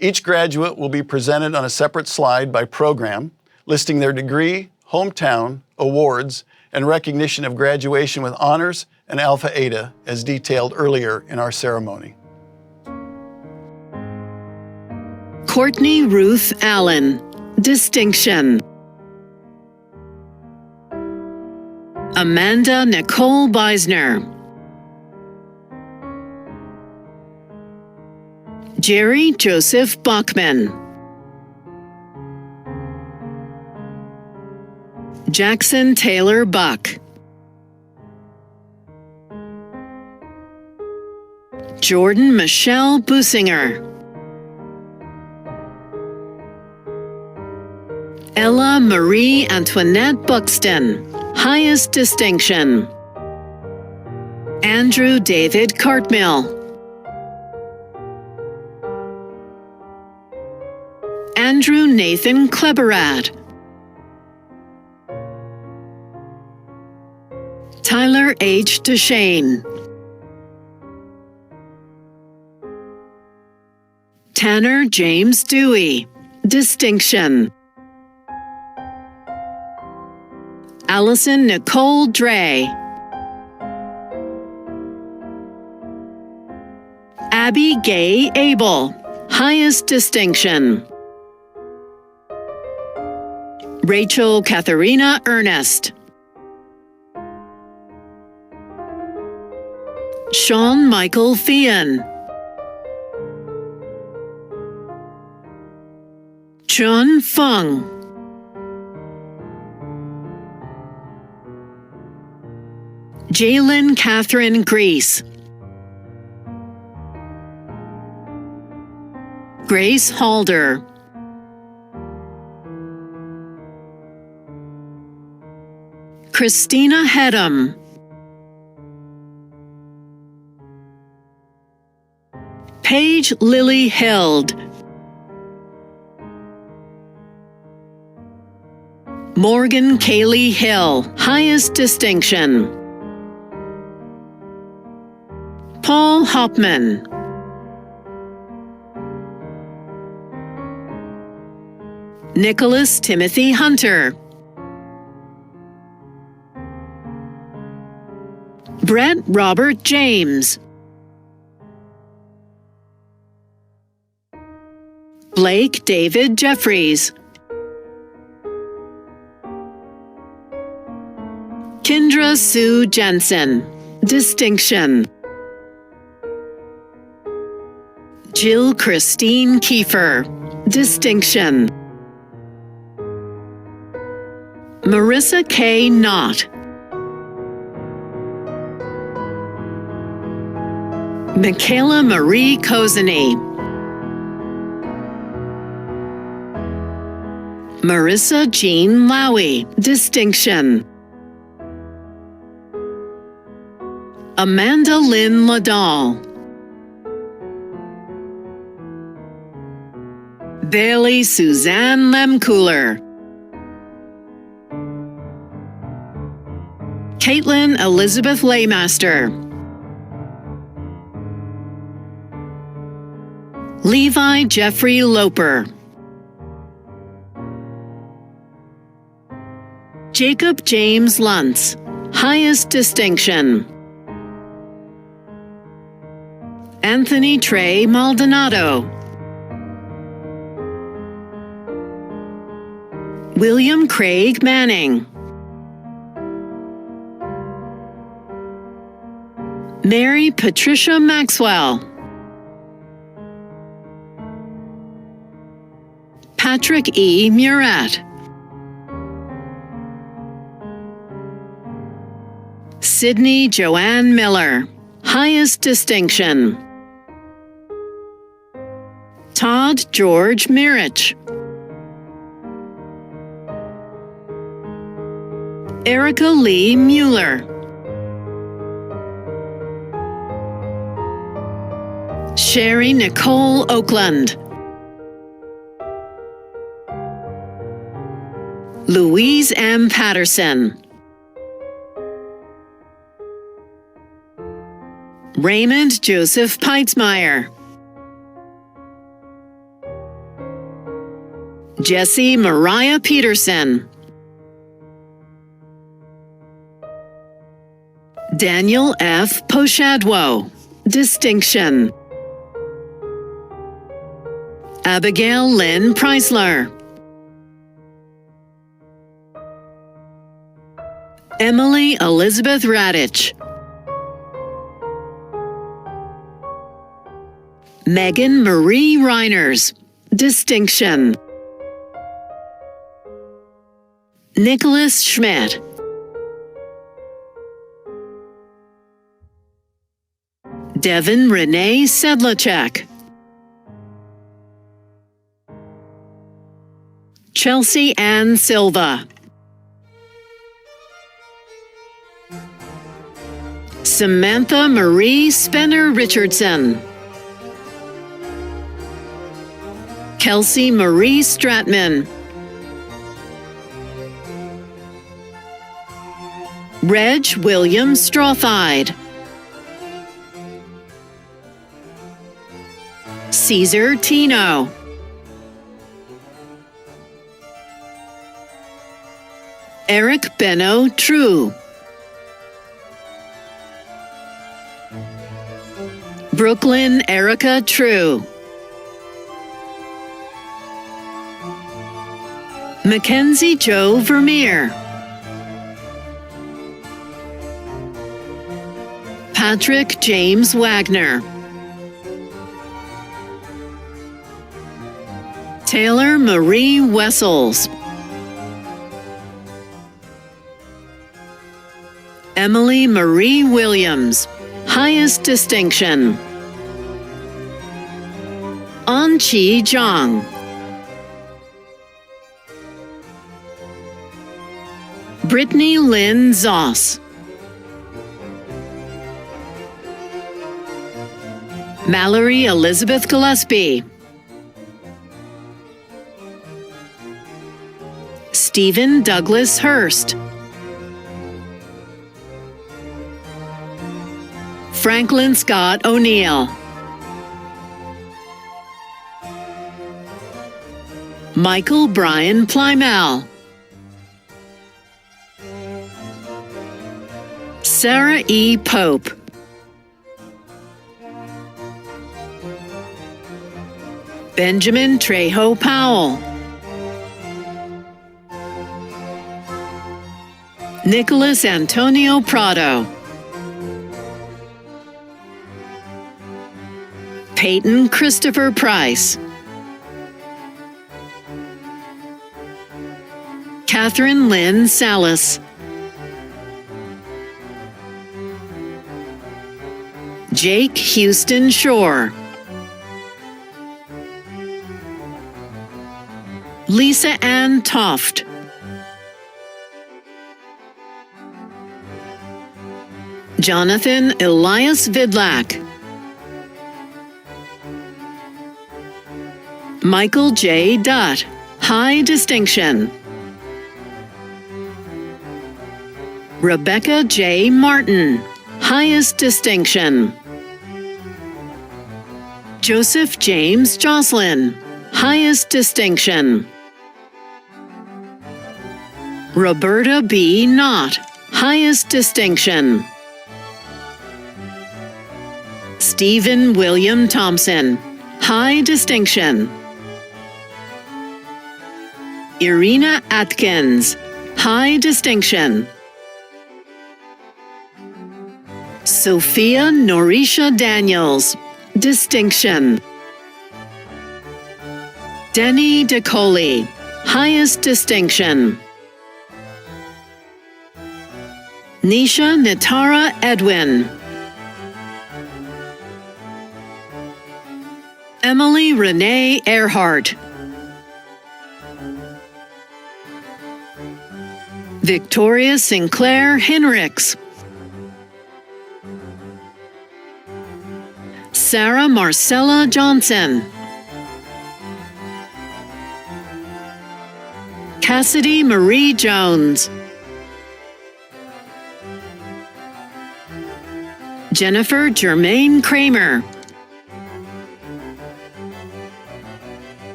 Each graduate will be presented on a separate slide by program, listing their degree, hometown, awards, and recognition of graduation with honors and Alpha Eta, as detailed earlier in our ceremony. Courtney Ruth Allen, distinction. Amanda Nicole Beisner. Jerry Joseph Bachman. Jackson Taylor Buck. Jordan Michelle Businger. Ella Marie Antoinette Buxton, highest distinction. Andrew David Cartmill. Andrew Nathan Kleberat. Tyler H. DeShane. Tanner James Dewey, distinction. Allison Nicole Dre. Abby Gay Abel, highest distinction. Rachel Katharina Ernest. Sean Michael Fian. Chun Fung. Jalen Catherine Grease. Grace Halder. Christina Hedham. Paige Lily Held. Morgan Kaylee Hill, highest distinction. Paul Hopman. Nicholas Timothy Hunter. Brett Robert James. Blake David Jeffries. Kendra Sue Jensen, distinction. Jill Christine Kiefer, distinction. Marissa K. Knott. Michaela Marie Kozeny, Marissa Jean Lowy, distinction. Amanda Lynn Ladal, Bailey Suzanne Lemcooler, Caitlin Elizabeth Laymaster, Levi Jeffrey Loper, Jacob James Luntz, highest distinction. Anthony Trey Maldonado, William Craig Manning, Mary Patricia Maxwell, Patrick E. Murat, Sydney Joanne Miller, highest distinction. Todd George Mirich, Erica Lee Mueller, Sherry Nicole Oakland, Louise M. Patterson, Raymond Joseph Peitzmeyer, Jessie Mariah Peterson, Daniel F. Poshadwo, distinction. Abigail Lynn Preisler, Emily Elizabeth Radich, Megan Marie Reiners, distinction. Nicholas Schmidt, Devin Renee Sedlacek, Chelsea Ann Silva, Samantha Marie Spenner Richardson, Kelsey Marie Stratman, Reg William Strawthide, Caesar Tino, Eric Benno True, Brooklyn Erica True, Mackenzie Joe Vermeer, Patrick James Wagner, Taylor Marie Wessels, Emily Marie Williams, highest distinction. An-Chi Zhang, Brittany Lynn Zoss, Mallory Elizabeth Gillespie, Stephen Douglas Hurst, Franklin Scott O'Neill, Michael Brian Plymell, Sarah E. Pope, Benjamin Trejo Powell, Nicholas Antonio Prado, Peyton Christopher Price, Catherine Lynn Salas, Jake Houston Shore. Lisa Ann Toft. Jonathan Elias Vidlac. Michael J. Dutt, high distinction. Rebecca J. Martin, highest distinction. Joseph James Jocelyn, highest distinction. Roberta B. Knott, highest distinction. Stephen William Thompson, high distinction. Irina Atkins, high distinction. Sophia Norisha Daniels, distinction. Denny DeColi, highest distinction. Nisha Nitara Edwin. Emily Renee Earhart. Victoria Sinclair Hinrichs. Sarah Marcella Johnson. Cassidy Marie Jones. Jennifer Germaine Kramer.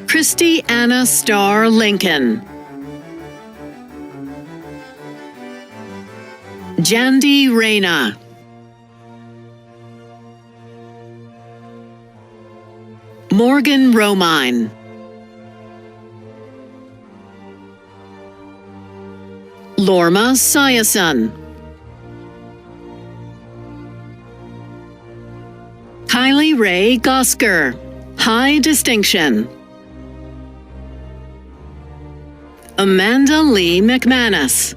Christy Anna Starr Lincoln. Jandy Reyna. Morgan Romine. Lorma Siason. Kylie Ray Gosker, high distinction. Amanda Lee McManus.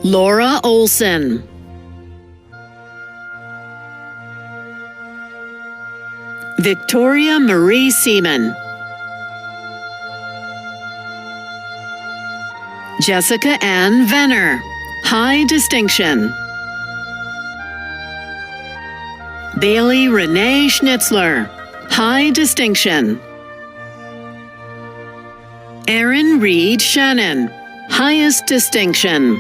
Laura Olson. Victoria Marie Seaman. Jessica Ann Venner, high distinction. Bailey Renee Schnitzler, high distinction. Erin Reed Shannon, highest distinction.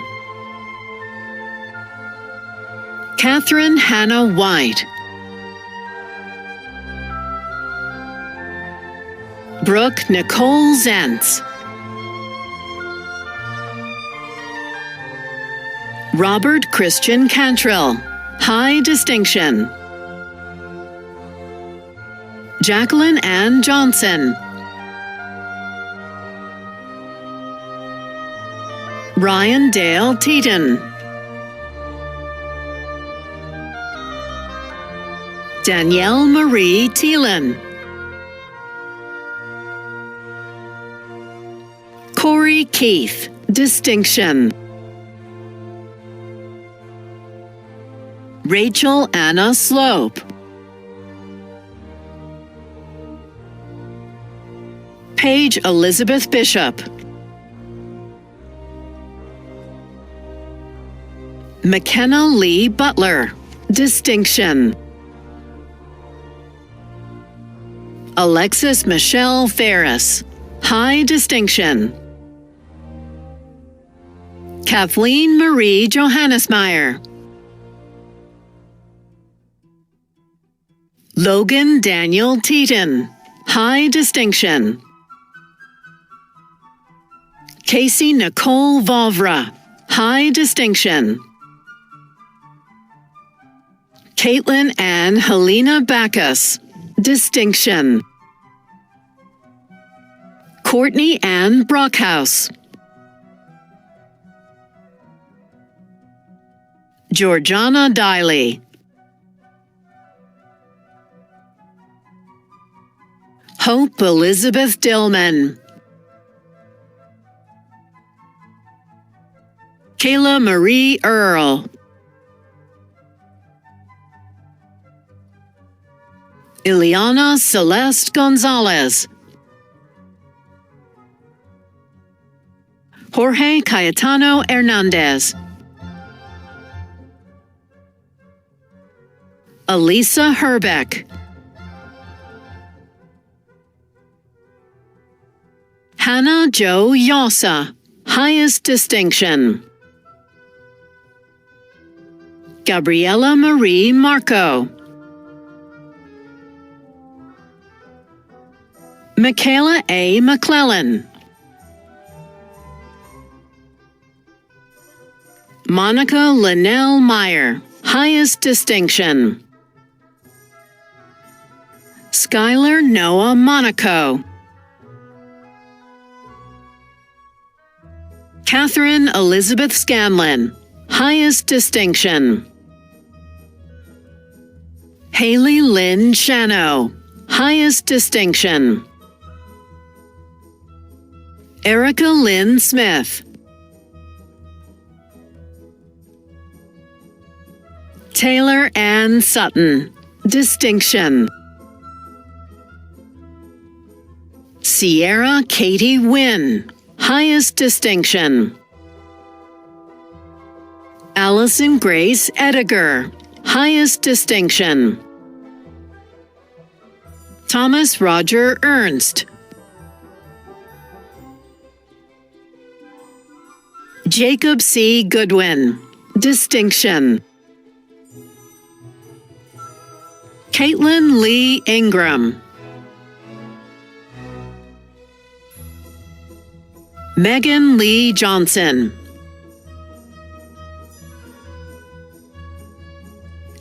Catherine Hannah White. Brooke Nicole Zentz. Robert Christian Cantrell, high distinction. Jacqueline Ann Johnson. Ryan Dale Teaton. Danielle Marie Thielen. Corey Keith, distinction. Rachel Anna Slope. Paige Elizabeth Bishop. McKenna Lee Butler, distinction. Alexis Michelle Ferris, high distinction. Kathleen Marie Johannesmeyer. Logan Daniel Teaton, high distinction. Casey Nicole Vavra, high distinction. Caitlin Ann Helena Backus, distinction. Courtney Ann Brockhouse. Georgiana Diley. Hope Elizabeth Dillman. Kayla Marie Earl. Ileana Celeste Gonzalez. Jorge Cayetano Hernandez. Elisa Herbeck. Hannah Jo Yossa, highest distinction. Gabriela Marie Marco. Michaela A. McClellan. Monica Linnell Meyer, highest distinction. Skylar Noah Monaco. Catherine Elizabeth Scanlon, highest distinction. Haley Lynn Shano, highest distinction. Erica Lynn Smith. Taylor Ann Sutton, distinction. Sierra Katie Wynn, highest distinction. Allison Grace Ediger, highest distinction. Thomas Roger Ernst. Jacob C. Goodwin, distinction. Caitlin Lee Ingram. Megan Lee Johnson.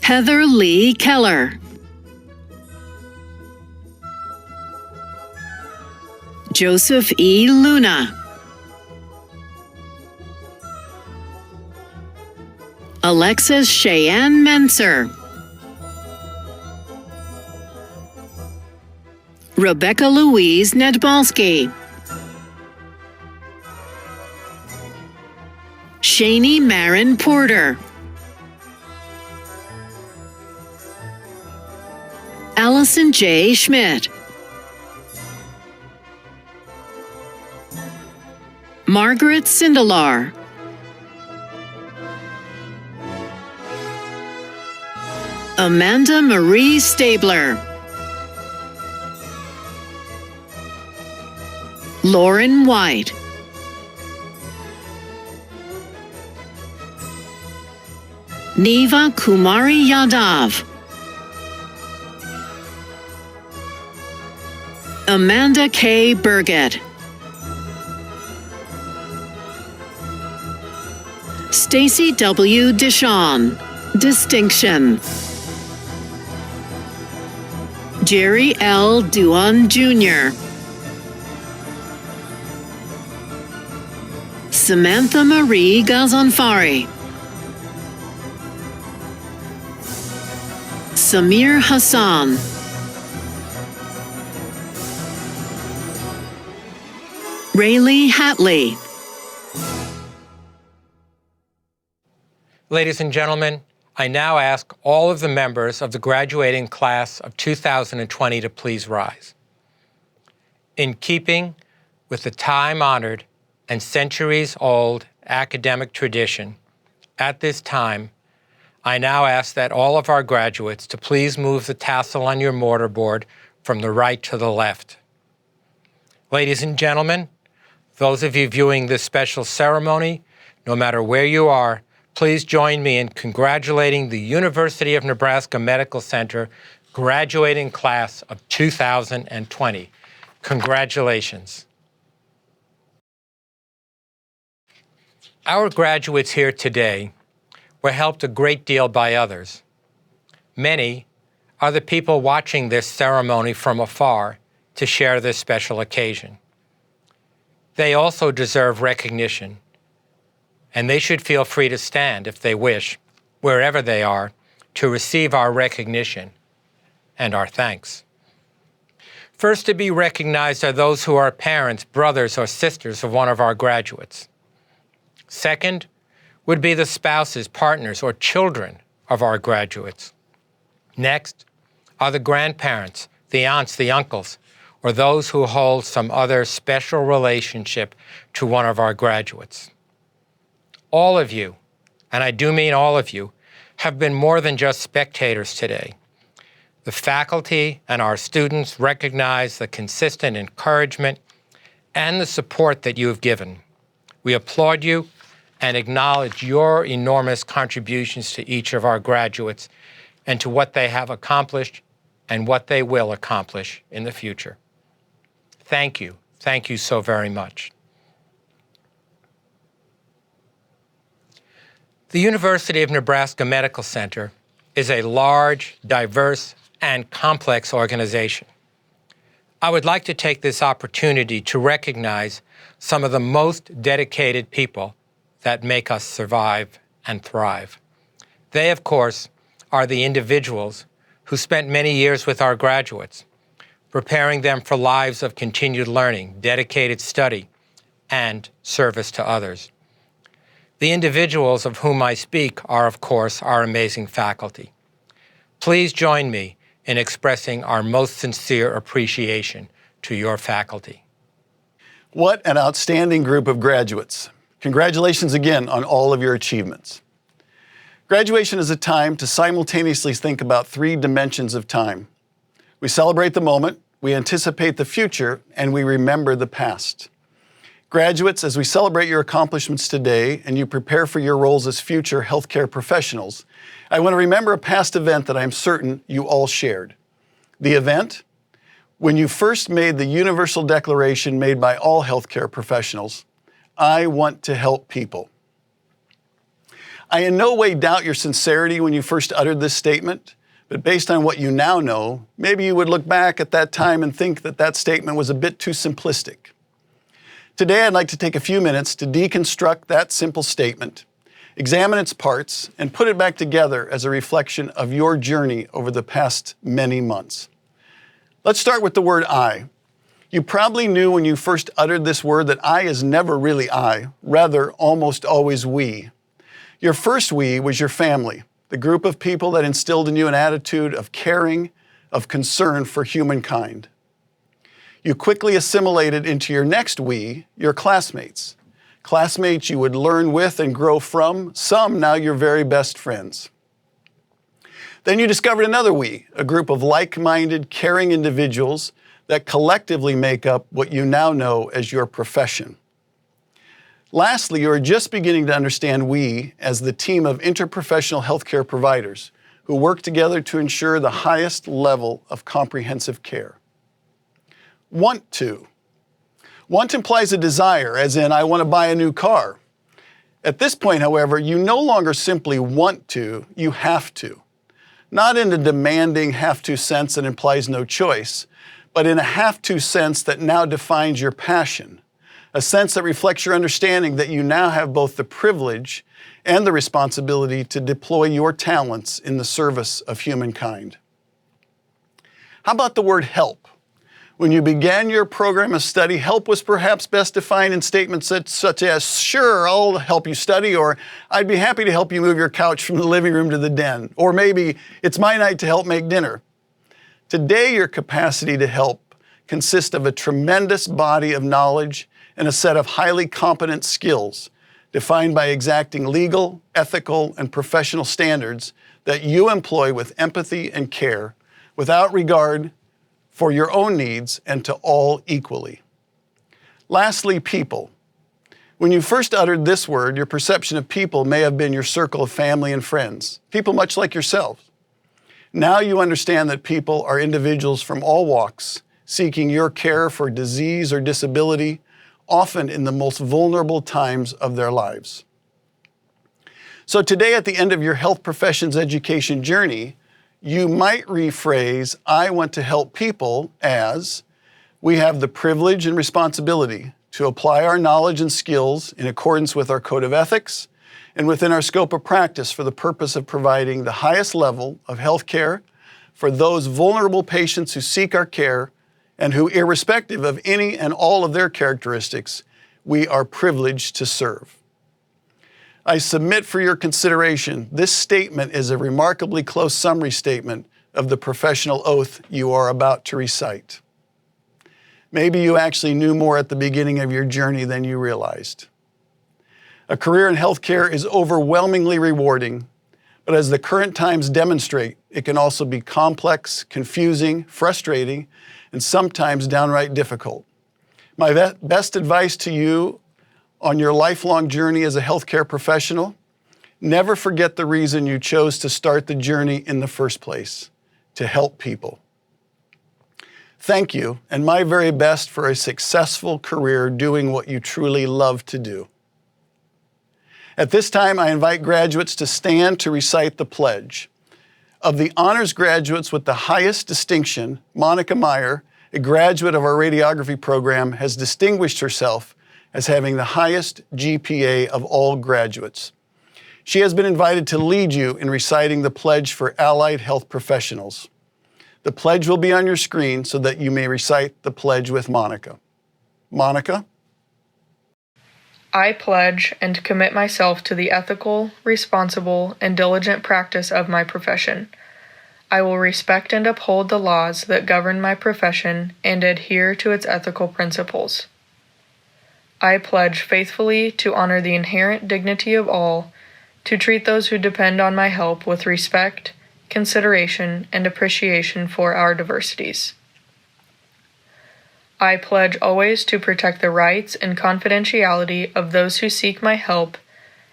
Heather Lee Keller. Joseph E. Luna. Alexis Cheyenne Menser. Rebecca Louise Nedbalski. Shani Marin Porter. Allison J. Schmidt. Margaret Sindelar. Amanda Marie Stabler. Lauren White. Neva Kumari Yadav. Amanda K. Burgett. Stacy W. Deshawn, distinction. Jerry L. Duan Jr. Samantha Marie Gazanfari. Samir Hassan. Rayleigh Hatley. Ladies and gentlemen, I now ask all of the members of the graduating class of 2020 to please rise. In keeping with the time-honored and centuries-old academic tradition, at this time, I now ask that all of our graduates to please move the tassel on your mortarboard from the right to the left. Ladies and gentlemen, those of you viewing this special ceremony, no matter where you are, please join me in congratulating the University of Nebraska Medical Center graduating class of 2020. Congratulations. Our graduates here today were helped a great deal by others. Many are the people watching this ceremony from afar to share this special occasion. They also deserve recognition, and they should feel free to stand if they wish, wherever they are, to receive our recognition and our thanks. First to be recognized are those who are parents, brothers, or sisters of one of our graduates. Second, would be the spouses, partners, or children of our graduates. Next are the grandparents, the aunts, the uncles, or those who hold some other special relationship to one of our graduates. All of you, and I do mean all of you, have been more than just spectators today. The faculty and our students recognize the consistent encouragement and the support that you have given. We applaud you and acknowledge your enormous contributions to each of our graduates and to what they have accomplished and what they will accomplish in the future. Thank you. Thank you so very much. The University of Nebraska Medical Center is a large, diverse, and complex organization. I would like to take this opportunity to recognize some of the most dedicated people that make us survive and thrive. They, of course, are the individuals who spent many years with our graduates, preparing them for lives of continued learning, dedicated study, and service to others. The individuals of whom I speak are, of course, our amazing faculty. Please join me in expressing our most sincere appreciation to your faculty. What an outstanding group of graduates. Congratulations again on all of your achievements. Graduation is a time to simultaneously think about three dimensions of time. We celebrate the moment, we anticipate the future, and we remember the past. Graduates, as we celebrate your accomplishments today and you prepare for your roles as future healthcare professionals, I want to remember a past event that I am certain you all shared. The event, when you first made the universal declaration made by all healthcare professionals, I want to help people. I in no way doubt your sincerity when you first uttered this statement, but based on what you now know, maybe you would look back at that time and think that that statement was a bit too simplistic. Today, I'd like to take a few minutes to deconstruct that simple statement, examine its parts, and put it back together as a reflection of your journey over the past many months. Let's start with the word I. You probably knew when you first uttered this word that I is never really I, rather almost always we. Your first we was your family, the group of people that instilled in you an attitude of caring, of concern for humankind. You quickly assimilated into your next we, your classmates. Classmates you would learn with and grow from, some now your very best friends. Then you discovered another we, a group of like-minded, caring individuals that collectively make up what you now know as your profession. Lastly, you are just beginning to understand we as the team of interprofessional healthcare providers who work together to ensure the highest level of comprehensive care. Want to. Want implies a desire, as in, I want to buy a new car. At this point, however, you no longer simply want to, you have to. Not in a demanding have-to sense that implies no choice, but in a have-to sense that now defines your passion, a sense that reflects your understanding that you now have both the privilege and the responsibility to deploy your talents in the service of humankind. How about the word help? When you began your program of study, help was perhaps best defined in statements such as, sure, I'll help you study, or I'd be happy to help you move your couch from the living room to the den, or maybe it's my night to help make dinner. Today, your capacity to help consists of a tremendous body of knowledge and a set of highly competent skills defined by exacting legal, ethical, and professional standards that you employ with empathy and care without regard for your own needs and to all equally. Lastly, people. When you first uttered this word, your perception of people may have been your circle of family and friends, people much like yourselves. Now you understand that people are individuals from all walks, seeking your care for disease or disability, often in the most vulnerable times of their lives. So today, at the end of your health professions education journey, you might rephrase, I want to help people as, we have the privilege and responsibility to apply our knowledge and skills in accordance with our code of ethics and within our scope of practice for the purpose of providing the highest level of health care for those vulnerable patients who seek our care and who, irrespective of any and all of their characteristics, we are privileged to serve. I submit for your consideration, this statement is a remarkably close summary statement of the professional oath you are about to recite. Maybe you actually knew more at the beginning of your journey than you realized. A career in healthcare is overwhelmingly rewarding, but as the current times demonstrate, it can also be complex, confusing, frustrating, and sometimes downright difficult. My best advice to you on your lifelong journey as a healthcare professional, never forget the reason you chose to start the journey in the first place, to help people. Thank you, and my very best for a successful career doing what you truly love to do. At this time, I invite graduates to stand to recite the pledge. Of the honors graduates with the highest distinction, Monica Meyer, a graduate of our radiography program, has distinguished herself as having the highest GPA of all graduates. She has been invited to lead you in reciting the pledge for allied health professionals. The pledge will be on your screen so that you may recite the pledge with Monica. Monica? I pledge and commit myself to the ethical, responsible, and diligent practice of my profession. I will respect and uphold the laws that govern my profession and adhere to its ethical principles. I pledge faithfully to honor the inherent dignity of all, to treat those who depend on my help with respect, consideration, and appreciation for our diversities. I pledge always to protect the rights and confidentiality of those who seek my help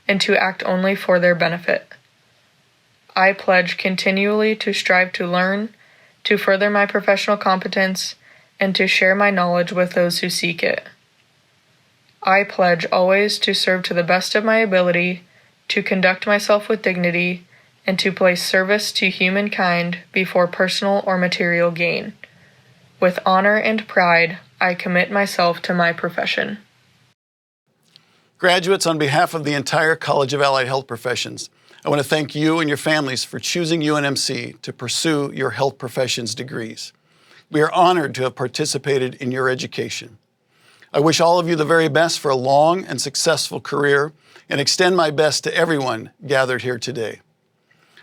and to act only for their benefit. I pledge continually to strive to learn, to further my professional competence, and to share my knowledge with those who seek it. I pledge always to serve to the best of my ability, to conduct myself with dignity, and to place service to humankind before personal or material gain. With honor and pride, I commit myself to my profession. Graduates, on behalf of the entire College of Allied Health Professions, I want to thank you and your families for choosing UNMC to pursue your health professions degrees. We are honored to have participated in your education. I wish all of you the very best for a long and successful career and extend my best to everyone gathered here today.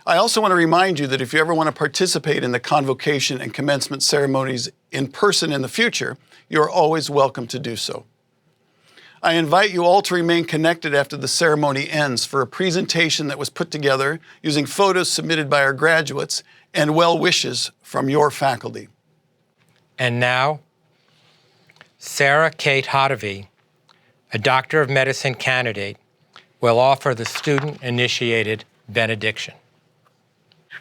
I also want to remind you that if you ever want to participate in the convocation and commencement ceremonies in person in the future, you are always welcome to do so. I invite you all to remain connected after the ceremony ends for a presentation that was put together using photos submitted by our graduates and well wishes from your faculty. And now, Sarah Kate Hotovy, a Doctor of Medicine candidate, will offer the student-initiated benediction.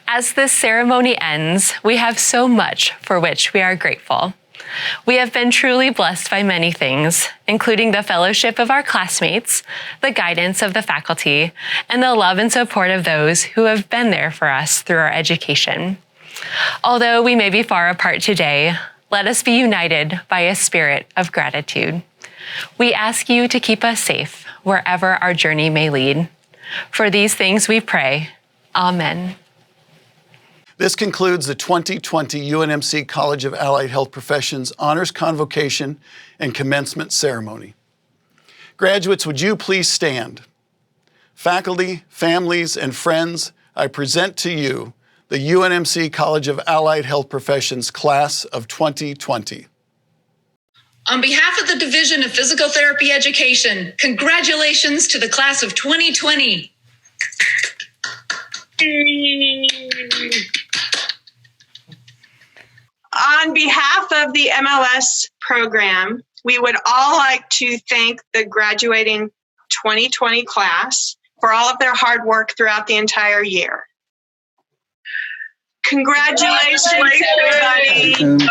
As this ceremony ends, we have so much for which we are grateful. We have been truly blessed by many things, including the fellowship of our classmates, the guidance of the faculty, and the love and support of those who have been there for us through our education. Although we may be far apart today, let us be united by a spirit of gratitude. We ask you to keep us safe wherever our journey may lead. For these things we pray. Amen. This concludes the 2020 UNMC College of Allied Health Professions Honors Convocation and Commencement Ceremony. Graduates, would you please stand? Faculty, families, and friends, I present to you the UNMC College of Allied Health Professions Class of 2020. On behalf of the Division of Physical Therapy Education, congratulations to the Class of 2020. On behalf of the MLS program, we would all like to thank the graduating 2020 class for all of their hard work throughout the entire year. Congratulations, everybody.